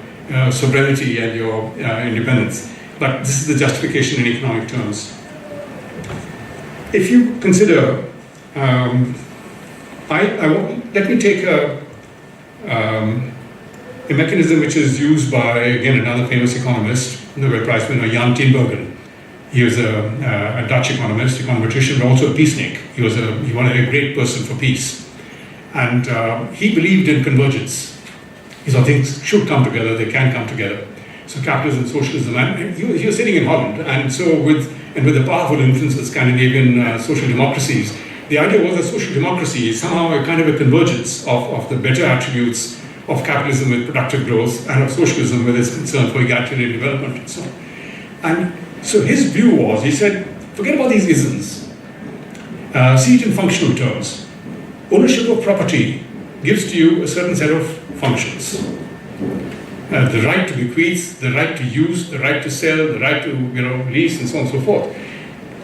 sovereignty and your independence. But this is the justification in economic terms. If you consider, let me take a mechanism which is used by, again, another famous economist, Nobel Prize winner, Jan Tinbergen. He was a Dutch economist, econometrician, but also a peacenik. He was a great person for peace. And he believed in convergence. He thought things should come together, they can come together. So capitalism, socialism, and he was sitting in Holland, and so with the powerful influence of Scandinavian social democracies, the idea was that social democracy is somehow a kind of a convergence of the better attributes of capitalism with productive growth and of socialism with its concern for egalitarian development and so on. And so his view was, he said, forget about these isms, see it in functional terms. Ownership of property gives to you a certain set of functions. The right to bequeath, the right to use, the right to sell, the right to lease, and so on and so forth.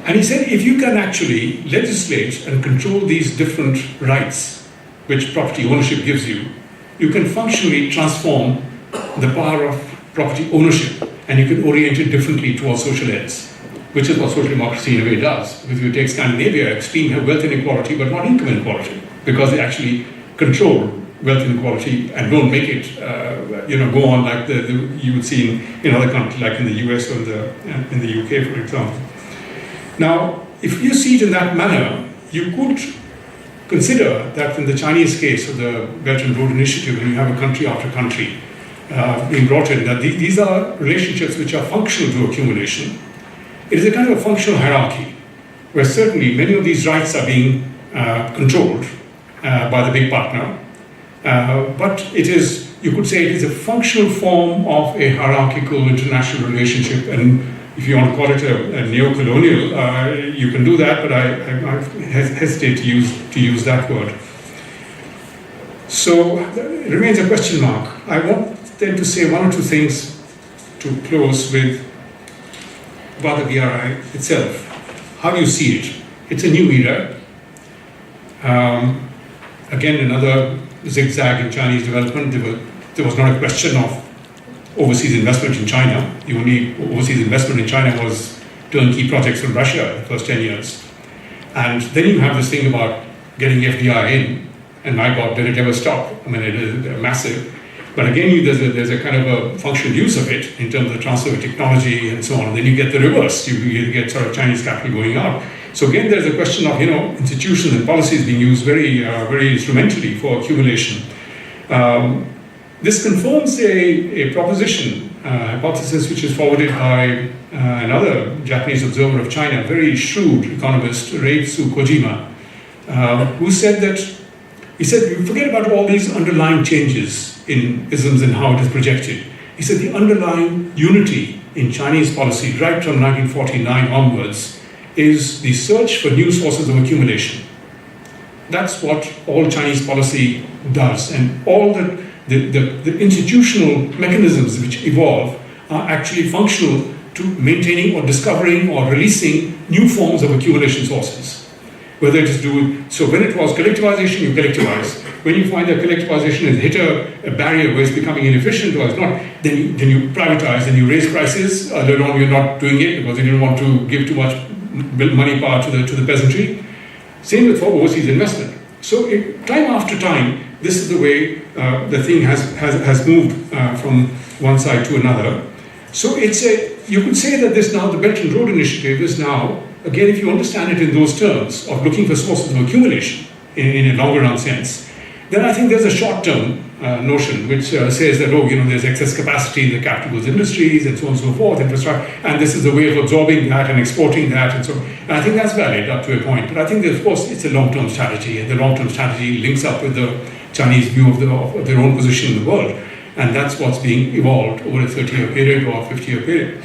And he said, if you can actually legislate and control these different rights which property ownership gives you, you can functionally transform the power of property ownership, and you can orient it differently towards social ends, which is what social democracy in a way does. Because if you take Scandinavia, extreme have wealth inequality, but not income inequality, because they actually control wealth inequality and don't make it go on like you would see in other countries, like in the US or in the UK, for example. Now, if you see it in that manner, you could consider that in the Chinese case of the Belt and Road Initiative, when you have a country after country being brought in, that these are relationships which are functional to accumulation. It is a kind of a functional hierarchy, where certainly many of these rights are being controlled by the big partner. But it is, you could say, it is a functional form of a hierarchical international relationship, and if you want to call it a neo-colonial, you can do that, but I hesitate to use that word. So it remains a question mark. I want then to say one or two things to close with about the BRI itself. How do you see it? It's a new era. Again, another zigzag in Chinese development. There was not a question of overseas investment in China. The only overseas investment in China was turnkey projects from Russia in the first 10 years. And then you have this thing about getting FDI in, and my God, did it ever stop? I mean, it is massive. But again, there's a kind of a functional use of it in terms of the transfer of technology and so on. And then you get the reverse. You get sort of Chinese capital going out. So again, there's a question of institutions and policies being used very instrumentally for accumulation. This confirms a proposition, hypothesis which is forwarded by another Japanese observer of China, very shrewd economist, Reitsu Kojima, who said that, he said, you forget about all these underlying changes in isms and how it is projected. He said the underlying unity in Chinese policy right from 1949 onwards is the search for new sources of accumulation. That's what all Chinese policy does, and all the institutional mechanisms which evolve are actually functional to maintaining or discovering or releasing new forms of accumulation sources. Whether it is to do with, so when it was collectivization, you collectivize. When you find that collectivization has hit a barrier where it's becoming inefficient or it's not, then you privatize and you raise prices. Later on, you're not doing it because you didn't want to give too much money power to the peasantry. Same with for overseas investment. So time after time, this is the way the thing has moved from one side to another. So you could say that this now, the Belt and Road Initiative is now, again, if you understand it in those terms of looking for sources of accumulation in a longer run sense, then I think there's a short-term notion which says that, there's excess capacity in the capital goods industries and so on and so forth, infrastructure, and this is a way of absorbing that and exporting that and so on. And I think that's valid up to a point. But I think that, of course, it's a long-term strategy, and the long-term strategy links up with the Chinese view of their own position in the world. And that's what's being evolved over a 30-year period or 50-year period.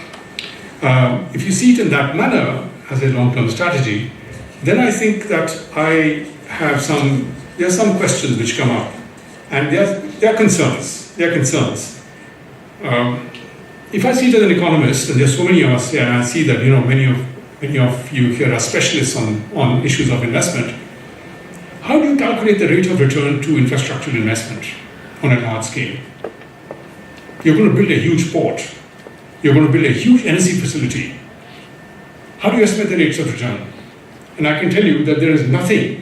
If you see it in that manner as a long-term strategy, then I think that there are some questions which come up, and there are concerns. If I see it as an economist, and there's so many of us here, and I see that many of you here are specialists on issues of investment, how do you calculate the rate of return to infrastructural investment on a large scale? You're going to build a huge port. You're going to build a huge energy facility. How do you estimate the rates of return? And I can tell you that there is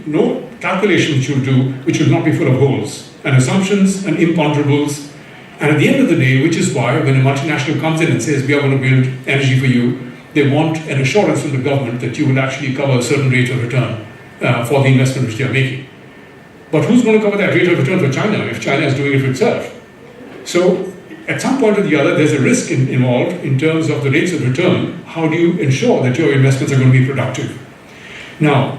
no calculation which you'll do which will not be full of holes and assumptions and imponderables. And at the end of the day, which is why when a multinational comes in and says, we are going to build energy for you, they want an assurance from the government that you will actually cover a certain rate of return for the investment which they are making. But who's going to cover that rate of return for China if China is doing it for itself? So at some point or the other, there's a risk involved in terms of the rates of return. How do you ensure that your investments are going to be productive? Now,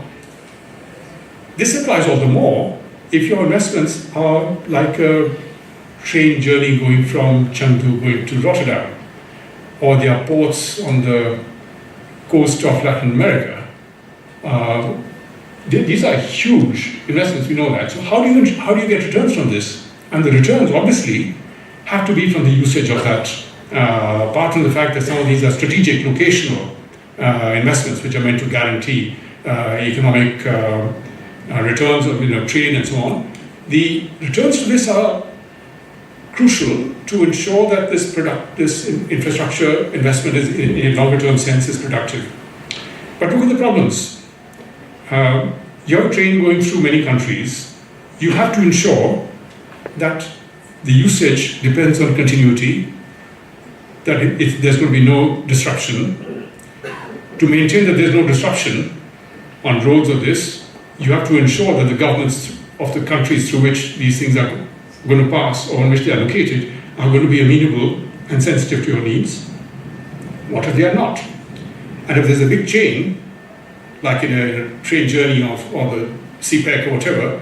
this applies all the more if your investments are like a train journey going from Chengdu going to Rotterdam, or there are ports on the coast of Latin America. These are huge investments, we know that. So how do you get returns from this? And the returns obviously have to be from the usage of that, apart from the fact that some of these are strategic locational investments which are meant to guarantee economic returns of trade and so on. The returns to this are crucial to ensure that this infrastructure investment is, in a longer term sense, is productive. But look at the problems. You have a train going through many countries. You have to ensure that the usage depends on continuity, that if there's going to be no disruption. To maintain that there's no disruption on roads of this, you have to ensure that the governments of the countries through which these things are going to pass or on which they are located are going to be amenable and sensitive to your needs. What if they are not? And if there's a big chain, like in a train journey or the CPEC or whatever,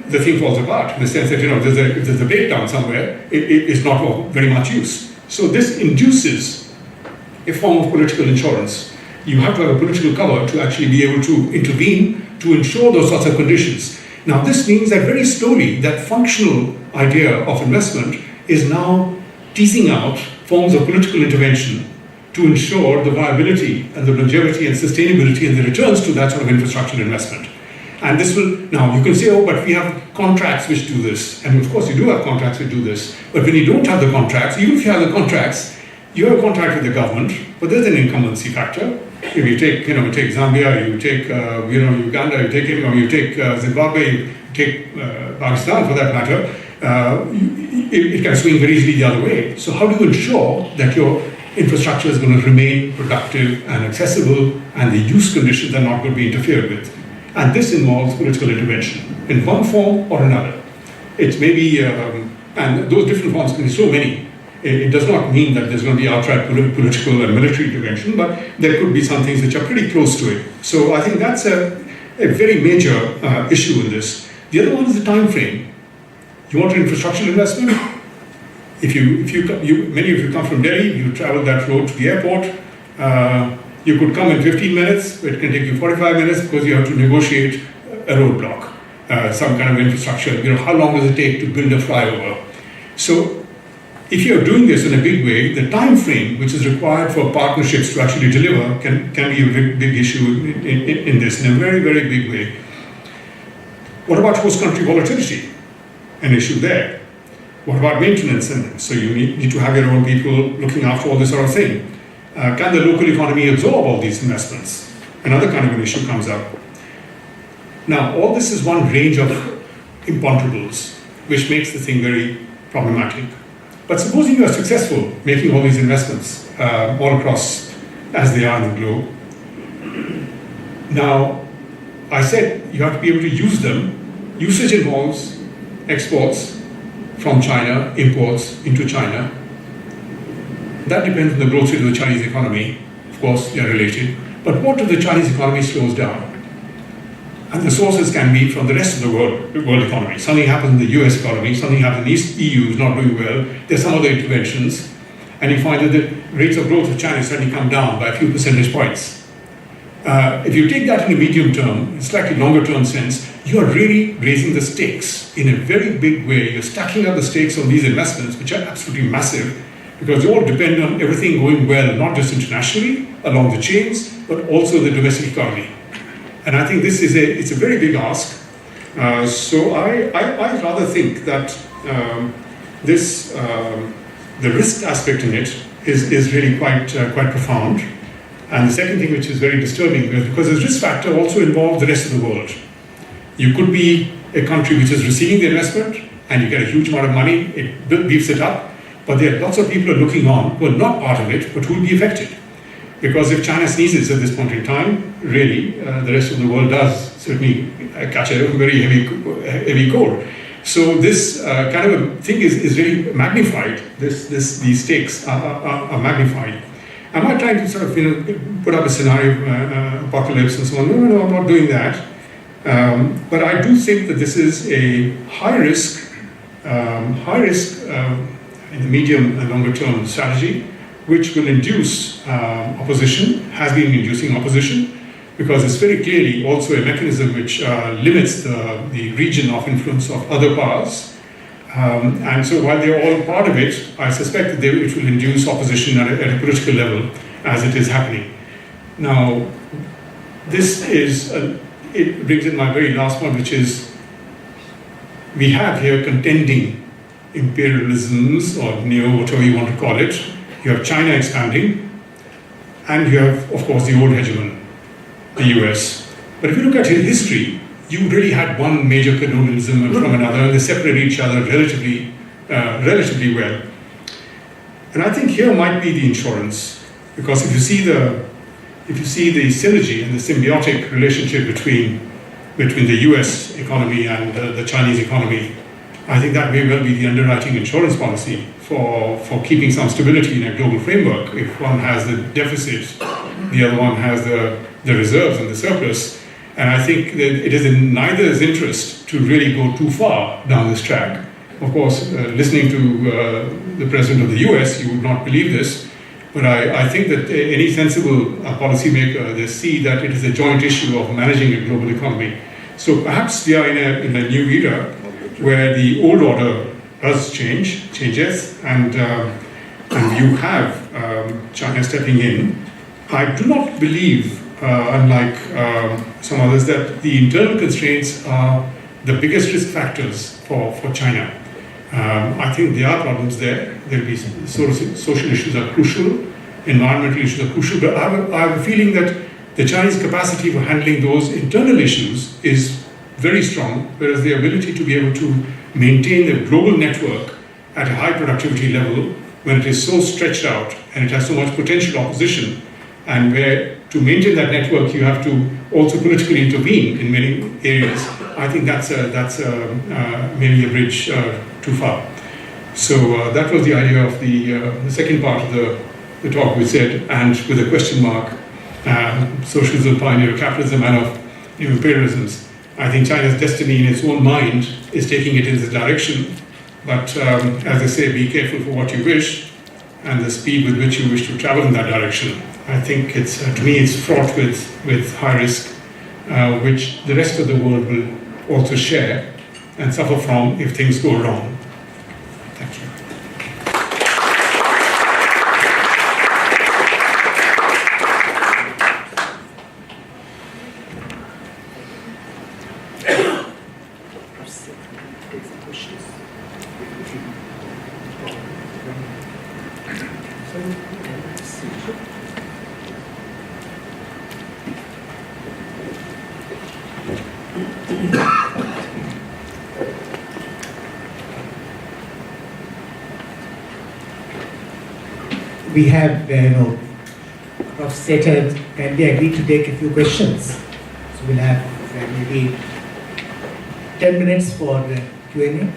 the thing falls apart in the sense that if there's a breakdown somewhere, it's not of very much use. So this induces a form of political insurance. You have to have a political cover to actually be able to intervene to ensure those sorts of conditions. Now this means that very slowly that functional idea of investment is now teasing out forms of political intervention to ensure the viability and the longevity and sustainability and the returns to that sort of infrastructure investment. And this will, now you can say, oh, but we have contracts which do this. And of course you do have contracts which do this. But when you don't have the contracts, even if you have the contracts, you have a contract with the government, but there's an incumbency factor. If you take, take Zambia, you take, Uganda, you take Zimbabwe, you take Pakistan for that matter, it can swing very easily the other way. So how do you ensure that your infrastructure is going to remain productive and accessible and the use conditions are not going to be interfered with? And this involves political intervention in one form or another. It's maybe, and those different forms can be so many. It does not mean that there's going to be outright political and military intervention, but there could be some things which are pretty close to it. So I think that's a very major issue in this. The other one is the time frame. You want an infrastructure investment? Many of you come from Delhi, you travel that road to the airport. You could come in 15 minutes, but it can take you 45 minutes because you have to negotiate a roadblock, some kind of infrastructure. How long does it take to build a flyover? So if you're doing this in a big way, the time frame which is required for partnerships to actually deliver can be a big issue in this, in a very, very big way. What about host country volatility? An issue there. What about maintenance? And so you need to have your own people looking after all this sort of thing. Can the local economy absorb all these investments? Another kind of an issue comes up. Now, all this is one range of imponderables, which makes the thing very problematic. But supposing you are successful making all these investments all across as they are in the globe. Now, I said you have to be able to use them. Usage involves exports from China, imports into China. That depends on the growth rate of the Chinese economy. Of course, they are related. But what if the Chinese economy slows down? And the sources can be from the rest of the world economy. Something happens in the US economy, something happens in the EU is not doing well, there's some other interventions, and you find that the rates of growth of China suddenly come down by a few percentage points. If you take that in a medium term, in slightly longer term sense, you are really raising the stakes in a very big way. You're stacking up the stakes on these investments, which are absolutely massive, because they all depend on everything going well, not just internationally, along the chains, but also the domestic economy. And I think this is it's a very big ask. So I rather think that the risk aspect in it is really quite profound. And the second thing, which is very disturbing, is because the risk factor also involves the rest of the world. You could be a country which is receiving the investment, and you get a huge amount of money, it beefs it up, but there are lots of people who are looking on who are not part of it, but who will be affected. Because if China sneezes at this point in time, really, the rest of the world does certainly catch a very heavy cold. So this kind of a thing is really magnified. These stakes are magnified. Am I trying to sort of put up a scenario of apocalypse and so on? No, I'm not doing that. But I do think that this is a high risk in the medium and longer term strategy, which will induce opposition, has been inducing opposition, because it's very clearly also a mechanism which limits the region of influence of other powers. And so while they're all part of it, I suspect that it will induce opposition at a political level as it is happening. Now, this is, it brings in my very last point, which is we have here contending imperialisms or neo, whatever you want to call it. You have China expanding, and you have, of course, the old hegemon, the US. But if you look at his history, you really had one major colonialism from another, and they separated each other relatively well. And I think here might be the insurance, because if you see the synergy and the symbiotic relationship between the US economy and the Chinese economy, I think that may well be the underwriting insurance policy for keeping some stability in a global framework. If one has the deficit, the other one has the reserves and the surplus. And I think that it is in neither's interest to really go too far down this track. Of course, listening to the president of the US, you would not believe this, but I think that any sensible policymaker, they see that it is a joint issue of managing a global economy. So perhaps we are in a new era where the old order does changes, and you have China stepping in. I do not believe, unlike some others, that the internal constraints are the biggest risk factors for China. I think there are problems there. There will be social issues are crucial, environmental issues are crucial, but I have a feeling that the Chinese capacity for handling those internal issues is very strong, whereas the ability to be able to maintain a global network at a high productivity level when it is so stretched out and it has so much potential opposition, and where to maintain that network you have to also politically intervene in many areas. I think that's maybe a bridge too far. So that was the idea of the second part of the talk we said, and with a question mark, socialism, pioneer capitalism, and of new imperialisms. I think China's destiny in its own mind is taking it in this direction, but as I say, be careful for what you wish and the speed with which you wish to travel in that direction. I think it's, to me, it's fraught with high risk, which the rest of the world will also share and suffer from if things go wrong. Thank you. We have, Prof. Seth kindly agreed to take a few questions. So we'll have maybe 10 minutes for Q&A.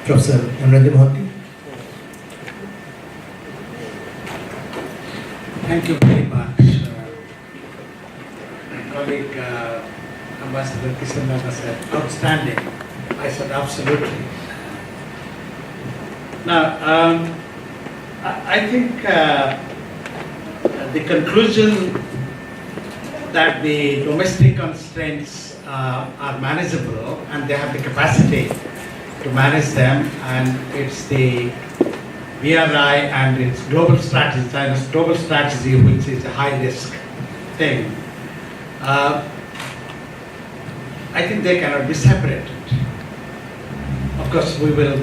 Professor Narendra Mohanty. Thank you very much. My colleague Ambassador Kishanana said, outstanding. I said, absolutely. Now, I think the conclusion that the domestic constraints are manageable and they have the capacity to manage them, and it's the BRI and its global strategy, China's global strategy, which is a high risk thing. I think they cannot be separated. Of course, we will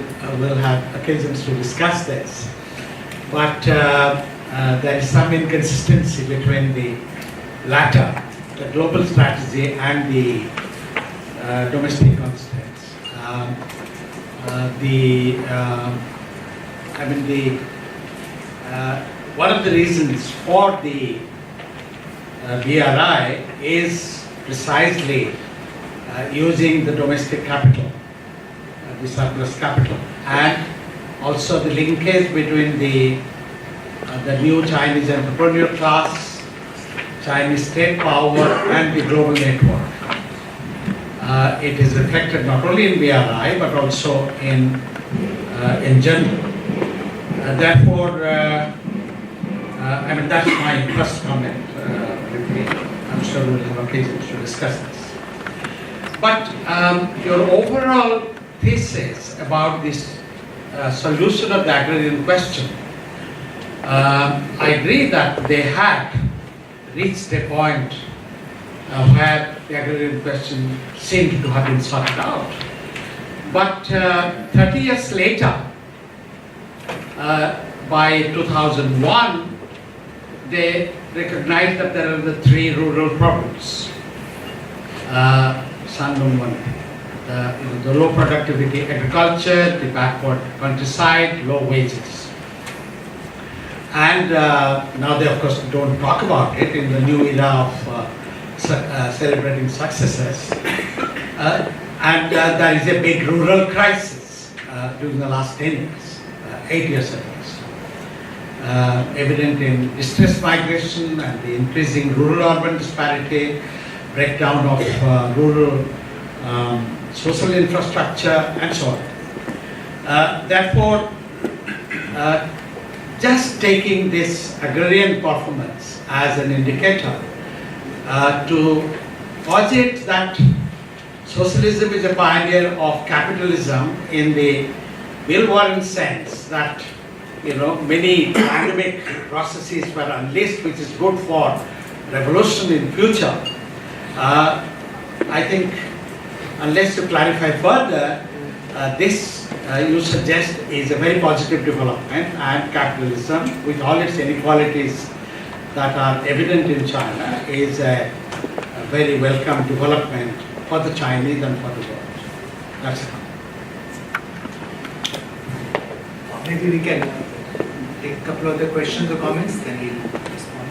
have occasions to discuss this, but there is some inconsistency between the latter, the global strategy, and the domestic constraints. One of the reasons for the BRI is precisely using the domestic capital, the surplus capital, and also the linkage between the new Chinese entrepreneurial class, Chinese state power, and the global network. It is reflected not only in BRI but also in general. Therefore, that's my first comment. I'm sure we'll have occasion to discuss this. But your overall thesis about this solution of the agrarian question, I agree that they had reached a point where the agrarian question seemed to have been sorted out. But 30 years later, by 2001, they recognized that there are the three rural problems. The low productivity agriculture, the backward countryside, low wages. And now they of course don't talk about it in the new era of celebrating successes. And there is a big rural crisis during the last 10 years, 8 years at least. Evident in distress migration and the increasing rural-urban disparity, breakdown of rural social infrastructure, and so on. Therefore, just taking this agrarian performance as an indicator to posit that socialism is a pioneer of capitalism in the Bill Warren sense that many dynamic processes were unleashed, which is good for revolution in future. I think unless you clarify further, this you suggest is a very positive development, and capitalism, with all its inequalities that are evident in China, is a very welcome development for the Chinese and for the world. That's it. Maybe we can take a couple of other questions or comments, then we'll respond.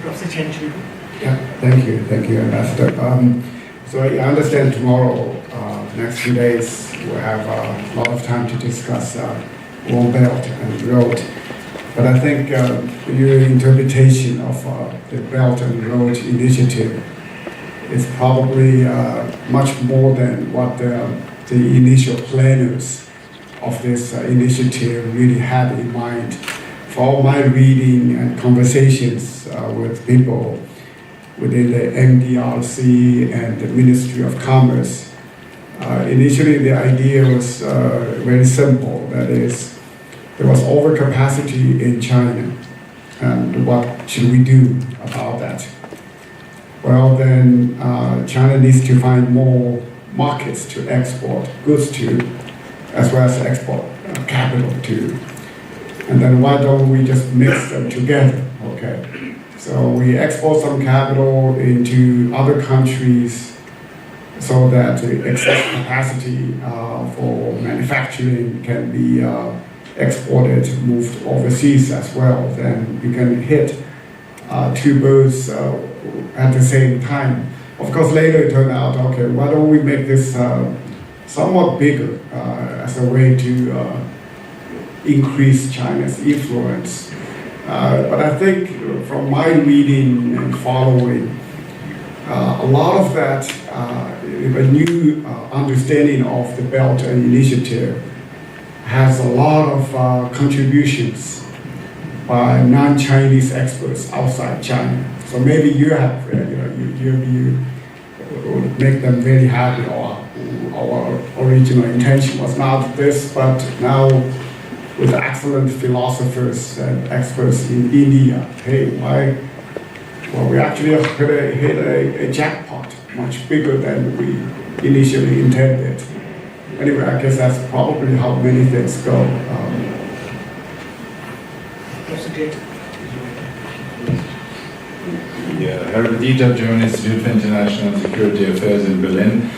Professor Chen Chu. Yeah, thank you, Ambassador. So I understand tomorrow, next few days, we'll have a lot of time to discuss One Belt and Road. But I think your interpretation of the Belt and Road Initiative is probably much more than what the initial planners of this initiative really had in mind. For all my reading and conversations with people within the MDRC and the Ministry of Commerce, initially the idea was very simple. That is, there was overcapacity in China, and what should we do about that? Well, then China needs to find more markets to export goods to, as well as export capital to. And then why don't we just mix them together, okay? So we export some capital into other countries so that the excess capacity for manufacturing can be exported, moved overseas as well, then you can hit two birds at the same time. Of course, later it turned out, okay, why don't we make this somewhat bigger as a way to increase China's influence. But I think from my reading and following, a lot of that, a new understanding of the Belt and Initiative has a lot of contributions by non-Chinese experts outside China. So maybe you have, you would make them very happy, or our original intention was not this, but now with excellent philosophers and experts in India, hey, why? Well, we actually hit a jackpot, much bigger than we initially intended. Anyway, I guess that's probably how many things go. Yeah, Herbert Dieter, German Institute for International Security Affairs in Berlin.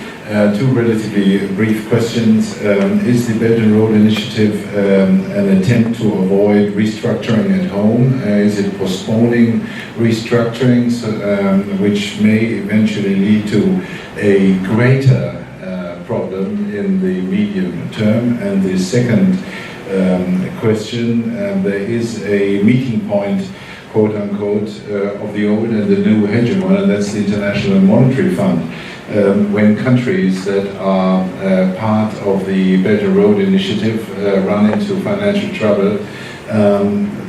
Two relatively brief questions. Is the Belt and Road Initiative an attempt to avoid restructuring at home? Is it postponing restructurings, which may eventually lead to a greater problem in the medium term? And the second question, there is a meeting point, quote unquote, of the old and the new hegemon, and that's the International Monetary Fund. When countries that are part of the Belt and Road Initiative run into financial trouble,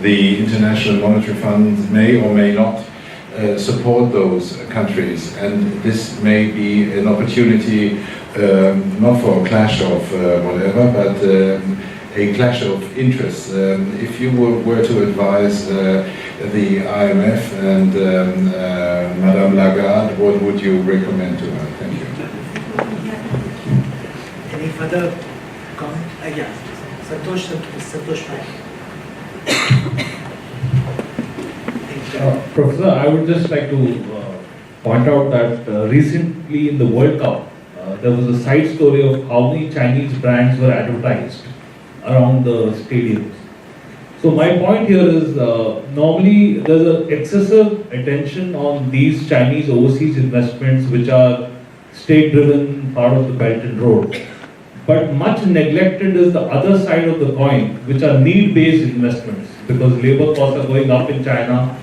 the International Monetary Fund may or may not support those countries, and this may be an opportunity not for a clash of whatever, but a clash of interests. If you were to advise the IMF and Madame Lagarde, what would you recommend to her? Thank you. Any further comment? Yeah, Santosh Pai. Professor, I would just like to point out that recently in the World Cup, there was a side story of how many Chinese brands were advertised around the stadiums. So my point here is, normally there's an excessive attention on these Chinese overseas investments which are state-driven, part of the Belt and Road. But much neglected is the other side of the coin, which are need-based investments, because labor costs are going up in China,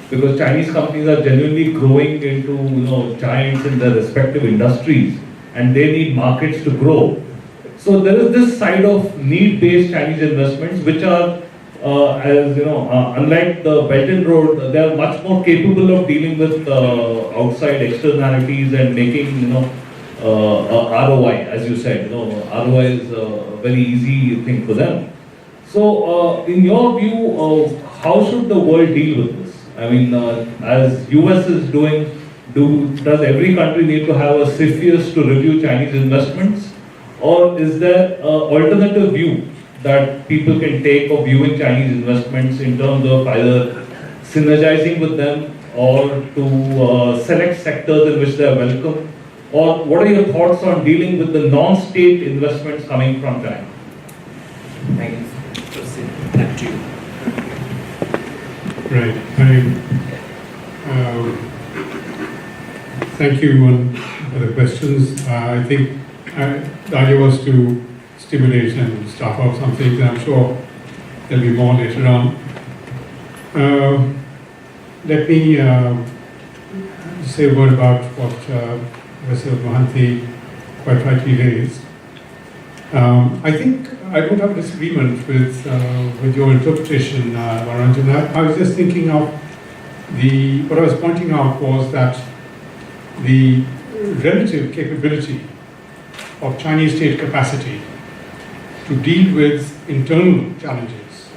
because Chinese companies are genuinely growing into giants in their respective industries, and they need markets to grow. So there is this side of need-based Chinese investments, which are, unlike the Belt and Road, they are much more capable of dealing with outside externalities and making, ROI, as you said. ROI is a very easy thing for them. So, in your view, how should the world deal with this? I mean, as US is doing, does every country need to have a CFIUS to review Chinese investments? Or is there an alternative view that people can take of viewing Chinese investments in terms of either synergizing with them or to select sectors in which they are welcome? Or what are your thoughts on dealing with the non-state investments coming from China? Thank you. Back to you. Right. Thank you, everyone, for the questions. I think the idea was to stimulate and stuff out some things, and I'm sure there'll be more later on. Let me say a word about what Professor Mohanty quite rightly raised. I think I don't have a disagreement with your interpretation, Varanjan. I was just thinking of what I was pointing out was that the relative capability of Chinese state capacity to deal with internal challenges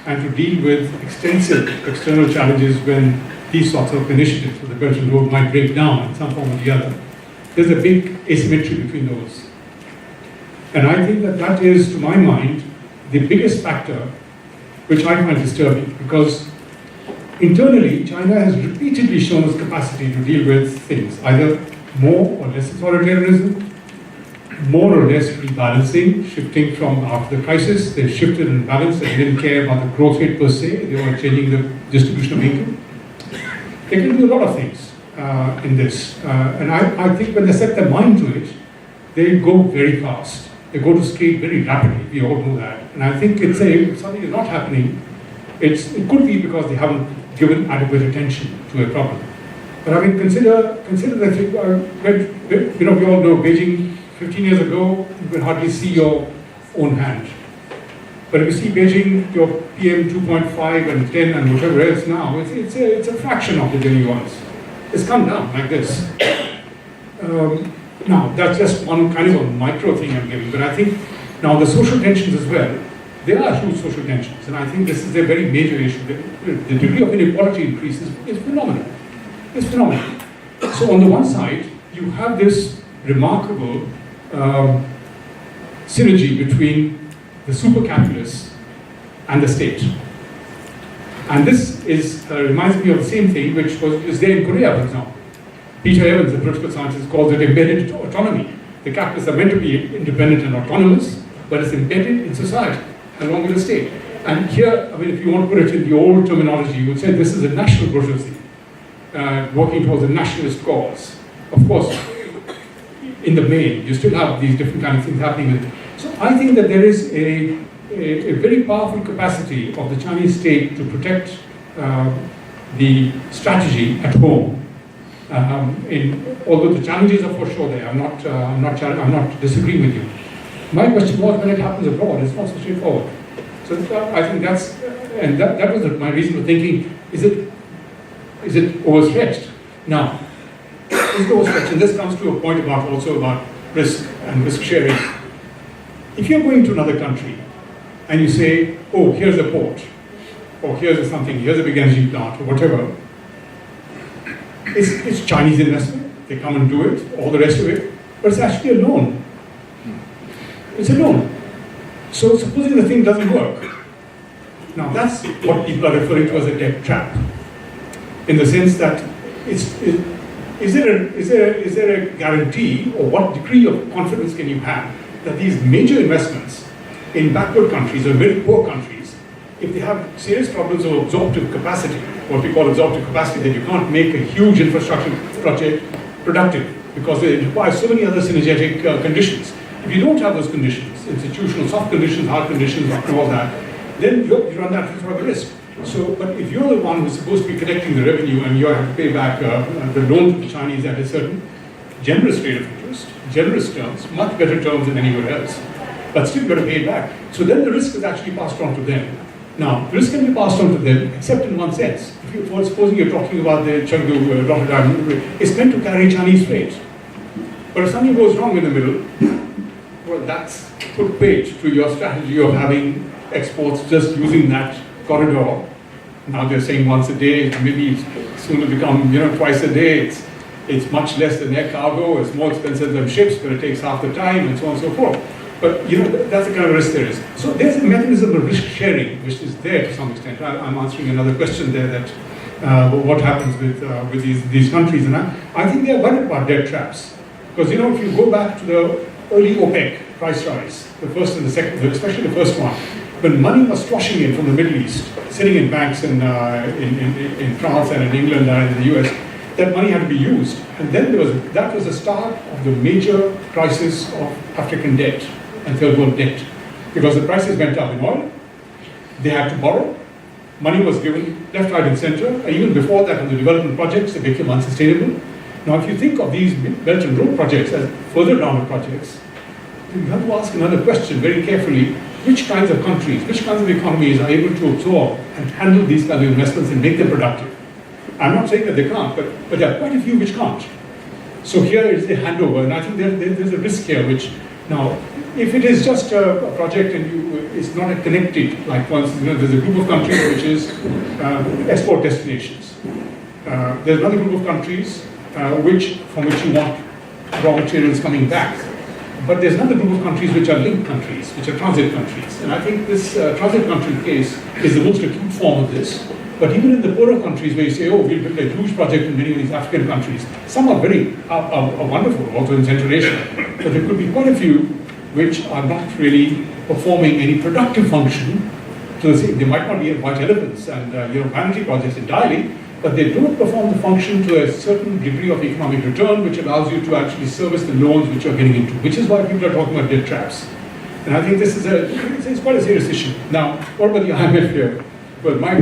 and to deal with extensive external challenges when these sorts of initiatives for the Belt and Road might break down in some form or the other. There's a big asymmetry between those. And I think that is, to my mind, the biggest factor which I find disturbing, because internally China has repeatedly shown its capacity to deal with things, either more or less authoritarianism, more or less rebalancing, shifting from after the crisis. They shifted and balanced, and they didn't care about the growth rate per se. They were changing the distribution of income. They can do a lot of things in this. And I think when they set their mind to it, they go very fast. They go to scale very rapidly. We all know that. And I think if something is not happening, it could be because they haven't given adequate attention to a problem. But I mean, consider that we all know Beijing 15 years ago, you could hardly see your own hand. But if you see Beijing, your PM 2.5 and 10 and whatever else now, it's a fraction of the daily ones. It's come down like this. Now, that's just one kind of a micro thing I'm giving, but I think now the social tensions as well, there are huge social tensions, and I think this is a very major issue. The degree of inequality increase is phenomenal. It's phenomenal. So on the one side, you have this remarkable synergy between the super capitalists and the state. And this reminds me of the same thing which was there in Korea, for example. Peter Evans, the political scientist, calls it embedded autonomy. The capitalists are meant to be independent and autonomous, but it's embedded in society along with the state. And here, I mean, if you want to put it in the old terminology, you would say this is a national bourgeoisie, working towards a nationalist cause. Of course, in the main, you still have these different kinds of things happening. So I think that there is a very powerful capacity of the Chinese state to protect the strategy at home. Although the challenges are for sure there, I'm not disagreeing with you. My question was, when it happens abroad, it's not so straightforward. So I think that was my reason for thinking: is it overstretched? Now, is it overstretched? And this comes to a point about risk and risk sharing. If you're going to another country and you say, "Oh, here's a port," or here's a big energy plant, or whatever. It's Chinese investment, they come and do it, all the rest of it, but it's actually a loan. It's a loan. So supposing the thing doesn't work, now that's what people are referring to as a debt trap. In the sense that, is there a guarantee, or what degree of confidence can you have that these major investments in backward countries or very poor countries, if they have serious problems of absorptive capacity, what we call absorptive capacity, that you can't make a huge infrastructure project productive because it requires so many other synergetic conditions. If you don't have those conditions, institutional, soft conditions, hard conditions, and all that, then you run that sort of risk. So, but if you're the one who's supposed to be collecting the revenue and you have to pay back the loan to the Chinese at a certain generous rate of interest, generous terms, much better terms than anywhere else, but still you've got to pay it back. So then the risk is actually passed on to them. Now, the risk can be passed on to them, except in one sense. Supposing you're talking about the Chengdu, Rotterdam, it's meant to carry Chinese freight. But if something goes wrong in the middle, well, that's put paid to your strategy of having exports just using that corridor. Now they're saying once a day, maybe soon it'll become twice a day. It's much less than air cargo, it's more expensive than ships, but it takes half the time, and so on and so forth. But that's the kind of risk there is. So there's a mechanism of risk sharing which is there to some extent. I'm answering another question there that what happens with these countries, and I think they're worried about debt traps. Because if you go back to the early OPEC price rise, the first and the second, especially the first one, when money was sloshing in from the Middle East, sitting in banks in France and in England and in the US, that money had to be used. And then that was the start of the major crisis of African debt and third world debt. Because the prices went up in oil, they had to borrow, money was given left, right and center, and even before that on the development projects, they became unsustainable. Now if you think of these Belt and Road projects as further down the projects, you have to ask another question very carefully: which kinds of countries, which kinds of economies are able to absorb and handle these kinds of investments and make them productive? I'm not saying that they can't, but there are quite a few which can't. So here is the handover, and I think there's a risk here which, now, if it is just a project and it's not connected, like once, there's a group of countries which is export destinations. There's another group of countries from which you want raw materials coming back. But there's another group of countries which are linked countries, which are transit countries. And I think this transit country case is the most acute form of this. But even in the poorer countries where you say, oh, we'll build a huge project in many of these African countries, some are very wonderful, also in Central Asia. But there could be quite a few which are not really performing any productive function. So they might not be white elephants and vanity projects entirely, but they don't perform the function to a certain degree of economic return, which allows you to actually service the loans which you're getting into, which is why people are talking about debt traps. And I think this is it's quite a serious issue. Now, what about the IMF here? Well, my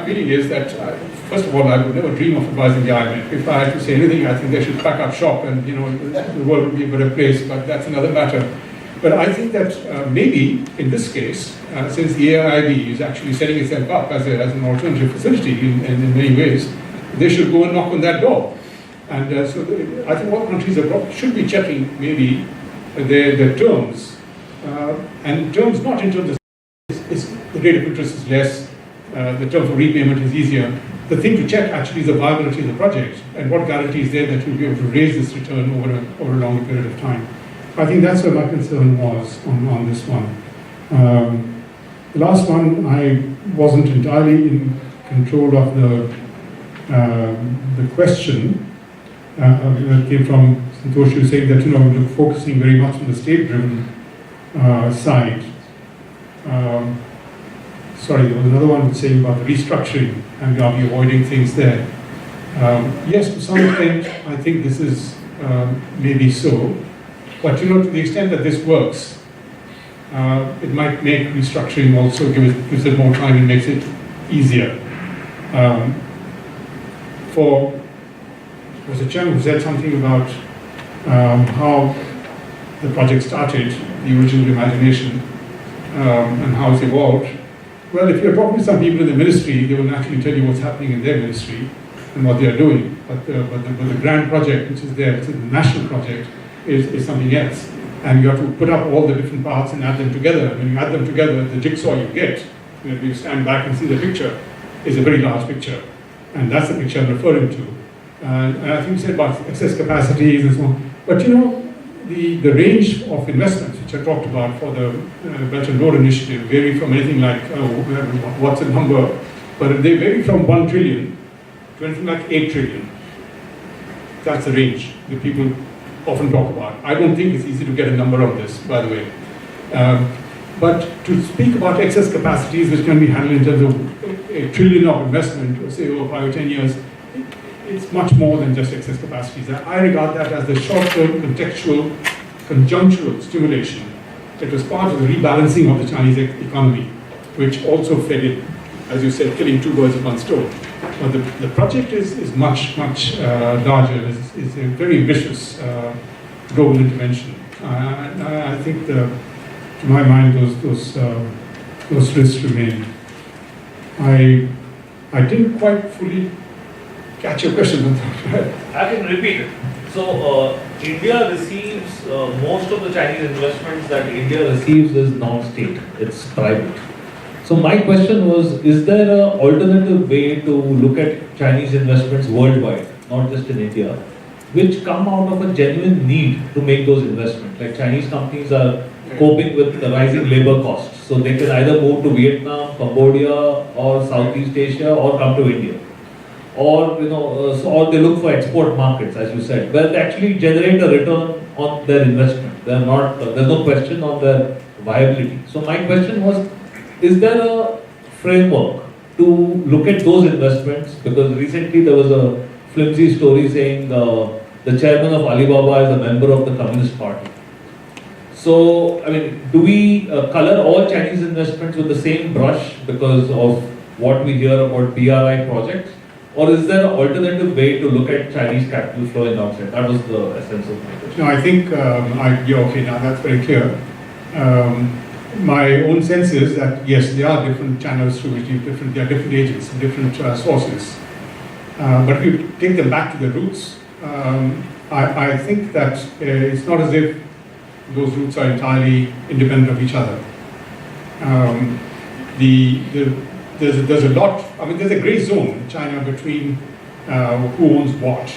feeling is that, first of all, I would never dream of advising the IMF. If I had to say anything, I think they should pack up shop and, the world would be a better place, but that's another matter. But I think that maybe, in this case, since the AIIB is actually setting itself up as an alternative facility in many ways, they should go and knock on that door. And so I think all countries should be checking maybe their terms, and terms not in terms of the rate of interest is less, the term for repayment is easier. The thing to check actually is the viability of the project and what guarantee is there that you'll be able to raise this return over a longer period of time. I think that's where my concern was on this one. The last one, I wasn't entirely in control of the question that came from Santosh, who saying that we're focusing very much on the state-driven side. Sorry, there was another one saying about the restructuring and are we avoiding things there. Yes, to some extent, I think this is maybe so. But to the extent that this works, it might make restructuring also gives it more time and makes it easier. There was a chairman who said something about how the project started, the original imagination, and how it's evolved. Well, if you're talking to some people in the ministry, they will naturally tell you what's happening in their ministry and what they are doing. But the grand project, which is there, which is the national project, is something else. And you have to put up all the different parts and add them together. When you add them together, the jigsaw you get, when you stand back and see the picture, is a very large picture. And that's the picture I'm referring to. And I think you said about excess capacities and so on. But the range of investments which I talked about for the Belt and Road Initiative vary from anything like, what's the number, but they vary from 1 trillion to anything like 8 trillion. That's the range that people often talk about. I don't think it's easy to get a number on this, by the way. But to speak about excess capacities which can be handled in terms of a trillion of investment, say over 5 or 10 years, it's much more than just excess capacities. I regard that as the short-term, contextual, conjunctural stimulation that was part of the rebalancing of the Chinese economy, which also fed it, as you said, killing two birds with one stone. But the project is much, much larger. It's a very ambitious global intervention. I think, to my mind, those risks remain. I didn't quite fully catch your question. I can repeat it. So, India receives, most of the Chinese investments that India receives is non-state, it's private. So my question was, is there an alternative way to look at Chinese investments worldwide, not just in India, which come out of a genuine need to make those investments? Like Chinese companies are coping with the rising labor costs, so they can either move to Vietnam, Cambodia, or Southeast Asia, or come to India. Or or they look for export markets, as you said, where they actually generate a return on their investment. There's no question on their viability. So my question was, is there a framework to look at those investments? Because recently there was a flimsy story saying the chairman of Alibaba is a member of the Communist Party. So, do we color all Chinese investments with the same brush because of what we hear about BRI projects? Or is there an alternative way to look at Chinese capital flowing outside? That was the essence of my question. No, I think, okay, now that's very clear. My own sense is that, yes, there are different channels through which there are different agents, different sources. But if you take them back to the roots, I think that it's not as if those roots are entirely independent of each other. There's a lot, there's a grey zone in China between who owns what.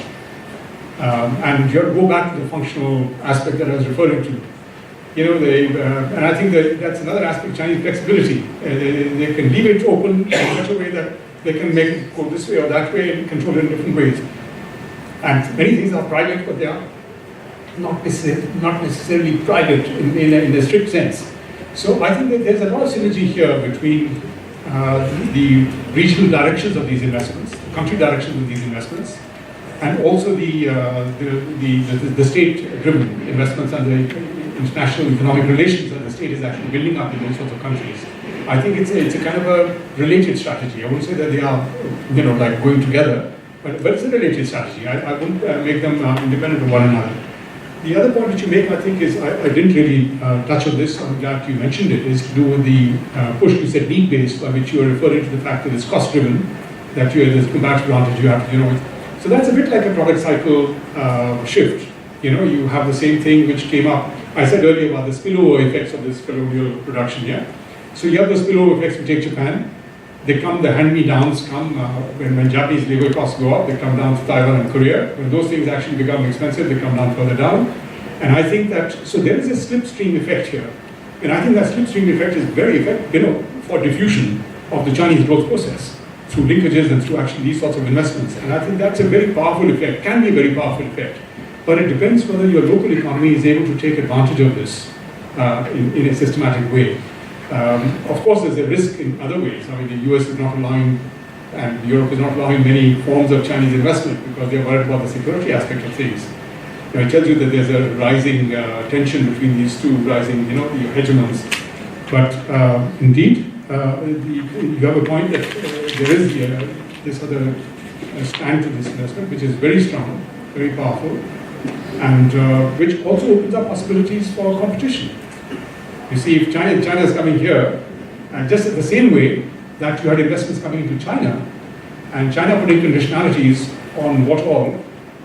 And you have to go back to the functional aspect that I was referring to. And I think that's another aspect of Chinese flexibility. They can leave it open in such a way that They can make it go this way or that way and control it in different ways. And many things are private, but they are not necessarily private in a strict sense. So I think that there's a lot of synergy here between the regional directions of these investments, the country directions of these investments, and also the state-driven investments and the international economic relations that the state is actually building up in those sorts of countries. I think it's a kind of a related strategy. I wouldn't say that they are, like going together, but it's a related strategy. I wouldn't make them independent of one another. The other point that you make, I think, is I didn't really touch on this. I'm glad you mentioned it. Is to do with the push you said need-based, by which you are referring to the fact that it's cost-driven, that there's comparative advantage you have to So that's a bit like a product cycle shift. You have the same thing which came up. I said earlier about the spillover effects of this colonial production. So you have the spillover effects. We take Japan. The hand-me-downs come when Japanese labor costs go up. They come down to Taiwan and Korea. When those things actually become expensive, they come down further down. And I think that so there is a slipstream effect here, and I think that slipstream effect is very effective, for diffusion of the Chinese growth process through linkages and through actually these sorts of investments. And I think that's a very powerful effect. Can be a very powerful effect, but it depends whether your local economy is able to take advantage of this in a systematic way. Of course, there's a risk in other ways. I mean, the US is not allowing, and Europe is not allowing many forms of Chinese investment because they're worried about the security aspect of things. It tells you that there's a rising tension between these two rising, the hegemons. But indeed, you have a point that there is this other stand to this investment, which is very strong, very powerful, and which also opens up possibilities for competition. You see, if China is coming here, and just in the same way that you had investments coming into China, and China putting conditionalities on what all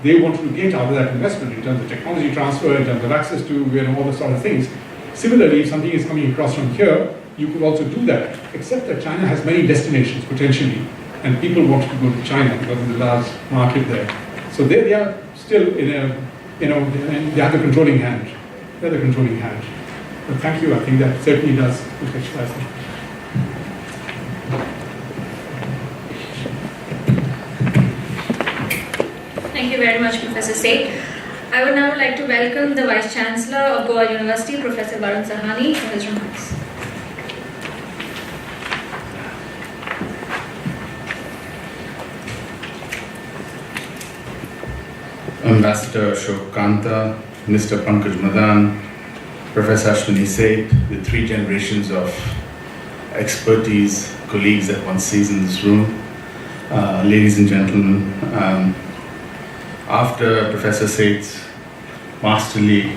they wanted to get out of that investment in terms of technology transfer, in terms of access to all those sort of things. Similarly, if something is coming across from here, you could also do that, except that China has many destinations potentially, and people want to go to China because there's a large market there. So they are still in a, they have the controlling hand. They're the controlling hand. But thank you, I think that certainly does contextualize it. Thank you very much, Professor Seth. I would now like to welcome the Vice Chancellor of Goa University, Professor Varun Sahani, for his remarks. Ambassador Ashok Kanta, Mr. Pankaj Madan, Professor Ashwini Seth, the three generations of expertise, colleagues that one sees in this room, ladies and gentlemen, after Professor Seth's masterly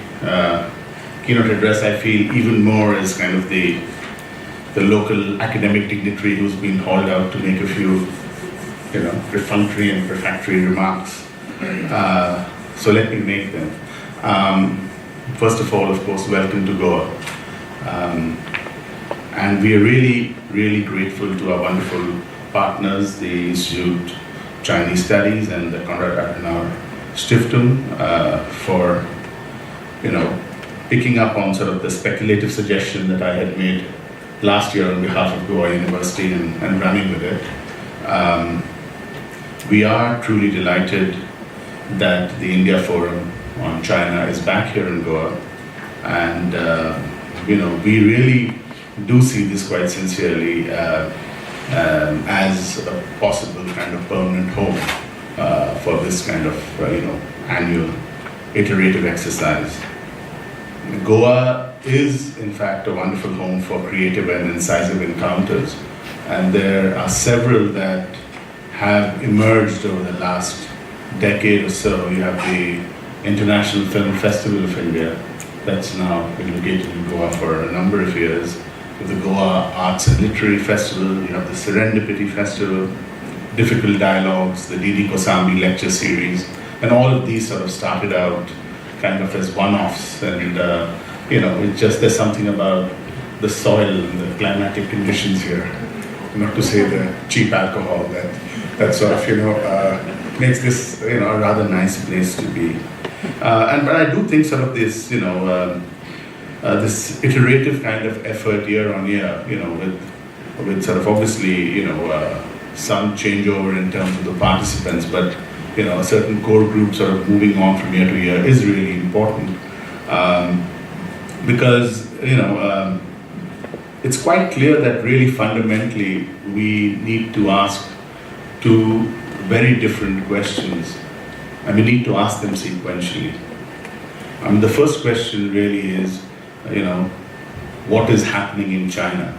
keynote address, I feel even more as kind of the local academic dignitary who's been hauled out to make a few, perfunctory and prefatory remarks. So let me make them. First of all, of course, welcome to Goa. And we are really, really grateful to our wonderful partners, the Institute Chinese Studies and the Konrad-Adenauer Stiftung for, picking up on sort of the speculative suggestion that I had made last year on behalf of Goa University and running with it. We are truly delighted that the India Forum on China is back here in Goa, and we really do see this quite sincerely as a possible kind of permanent home for this kind of annual iterative exercise. Goa is in fact a wonderful home for creative and incisive encounters, and there are several that have emerged over the last decade or so. You have the International Film Festival of India that's now been located in Goa for a number of years. With the Goa Arts and Literary Festival, you have the Serendipity Festival, Difficult Dialogues, the D.D. Kosambi lecture series, and all of these sort of started out kind of as one-offs, and it's just there's something about the soil and the climatic conditions here, not to say the cheap alcohol that sort of makes this a rather nice place to be. But I do think sort of this this iterative kind of effort year on year, with sort of obviously some changeover in terms of the participants, but a certain core group sort of moving on from year to year is really important, because it's quite clear that really fundamentally we need to ask two very different questions, and we need to ask them sequentially. The first question really is, what is happening in China?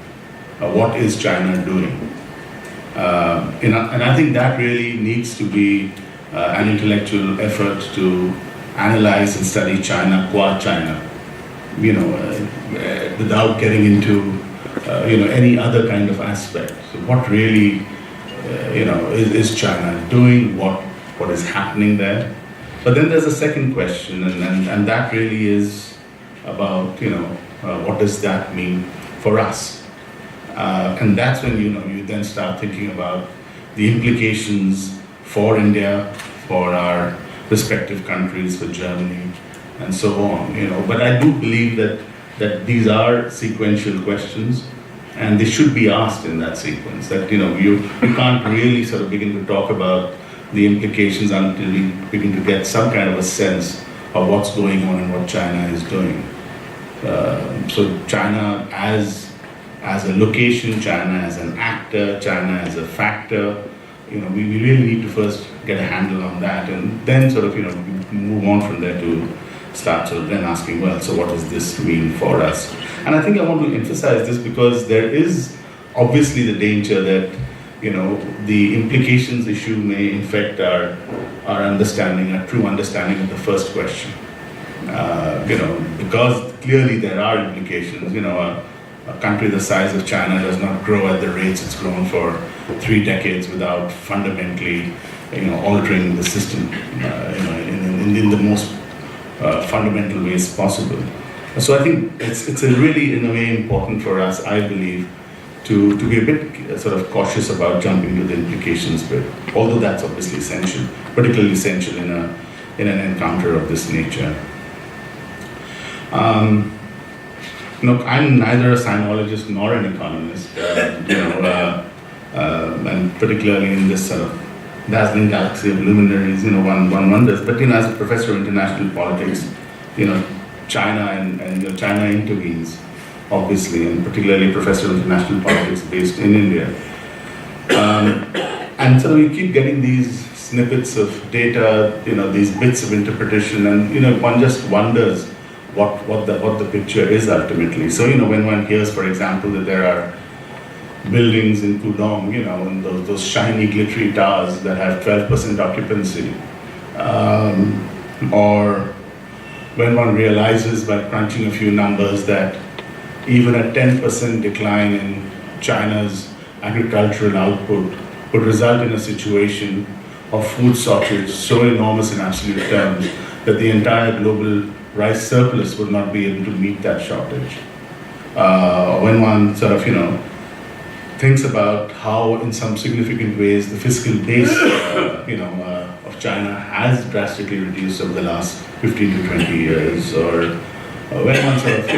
What is China doing? And I think that really needs to be an intellectual effort to analyze and study China, qua China, without getting into any other kind of aspect. So what really is China doing? What is happening there? But then there's a second question, and that really is about what does that mean for us? And that's when you then start thinking about the implications for India, for our respective countries, for Germany, and so on. But I do believe that these are sequential questions, and they should be asked in that sequence. That you can't really sort of begin to talk about the implications until we begin to get some kind of a sense of what's going on and what China is doing. So China as a location, China as an actor, China as a factor, we really need to first get a handle on that, and then sort of move on from there to start sort of then asking, well, so what does this mean for us? And I think I want to emphasize this because there is obviously the danger that the implications issue may infect our understanding, our true understanding of the first question. Because clearly there are implications. A country the size of China does not grow at the rates it's grown for 3 decades without fundamentally, altering the system, in the most fundamental ways possible. So I think it's a really, in a way, important for us, I believe, to be a bit sort of cautious about jumping to the implications, but although that's obviously essential, particularly essential in an encounter of this nature. I'm neither a sinologist nor an economist, and particularly in this sort of dazzling galaxy of luminaries, one wonders. But as a professor of international politics, China and China intervenes, obviously, and particularly a professor of international politics based in India. And so we keep getting these snippets of data, these bits of interpretation, and one just wonders what the picture is ultimately. So when one hears, for example, that there are buildings in Pudong, and those shiny, glittery towers that have 12% occupancy, or when one realizes by crunching a few numbers that even a 10% decline in China's agricultural output would result in a situation of food shortage so enormous in absolute terms that the entire global rice surplus would not be able to meet that shortage. When one sort of, thinks about how in some significant ways the fiscal base, of China has drastically reduced over the last 15 to 20 years, or when one sort of,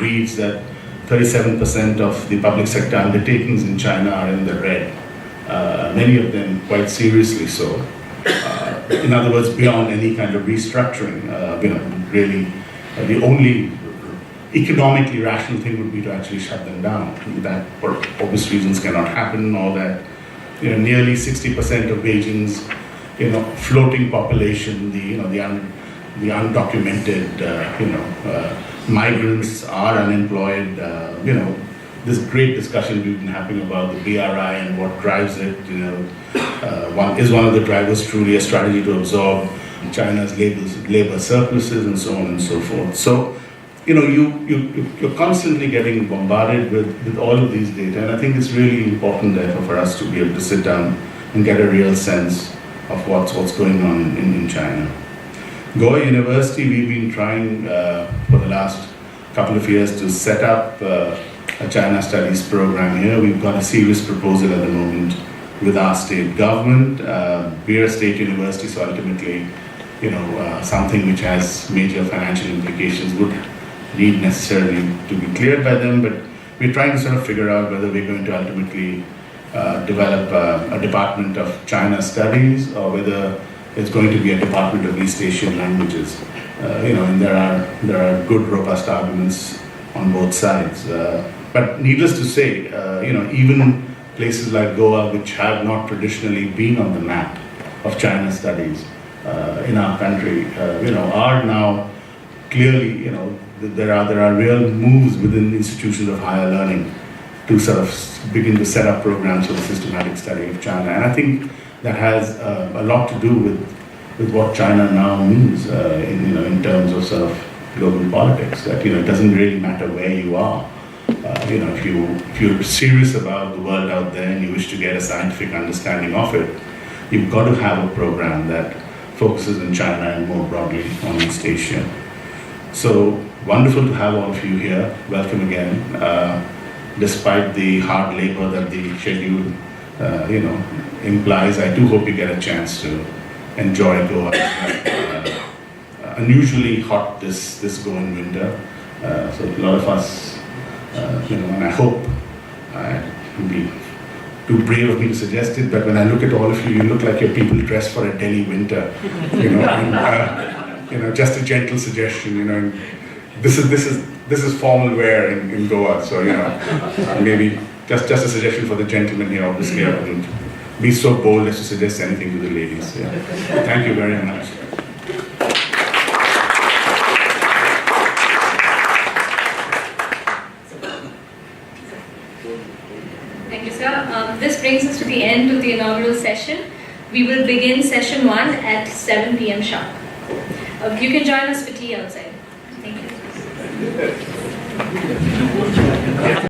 reads that 37% of the public sector undertakings in China are in the red, many of them quite seriously so. In other words, beyond any kind of restructuring, really the only economically rational thing would be to actually shut them down. That for obvious reasons cannot happen, or that nearly 60% of Beijing's floating population, the undocumented migrants are unemployed. This great discussion we've been having about the BRI and what drives it. One of the drivers truly a strategy to absorb China's labor surpluses and so on and so forth. So, you're constantly getting bombarded with all of these data, and I think it's really important, therefore, for us to be able to sit down and get a real sense of what's going on in China. Goa University, we've been trying for the last couple of years to set up a China Studies program here. We've got a serious proposal at the moment with our state government. We're a state university, so ultimately, something which has major financial implications would need necessarily to be cleared by them, but we're trying to sort of figure out whether we're going to ultimately develop a department of China studies, or whether it's going to be a department of East Asian languages. And there are good, robust arguments on both sides. But needless to say, even places like Goa, which have not traditionally been on the map of China studies in our country, are now clearly, there are real moves within institutions of higher learning to sort of begin to set up programs for the systematic study of China. And I think that has a lot to do with what China now means in terms of sort of global politics. That it doesn't really matter where you are. If you're serious about the world out there and you wish to get a scientific understanding of it, you've got to have a program that focuses on China and more broadly on East Asia. So wonderful to have all of you here. Welcome again. Despite the hard labor that the schedule, implies, I do hope you get a chance to enjoy Goa. Unusually hot this Goan winter, so a lot of us, and I hope it'd be too brave of me to suggest it, but when I look at all of you, you look like you're people dressed for a Delhi winter. Just a gentle suggestion. And this is formal wear in Goa, so maybe just a suggestion for the gentlemen here. Obviously, I wouldn't be so bold as to suggest anything to the ladies. Yeah. Thank you very much. Thank you, sir. This brings us to the end of the inaugural session. We will begin session 1 at 7 p.m. sharp. You can join us for tea outside. Thank you.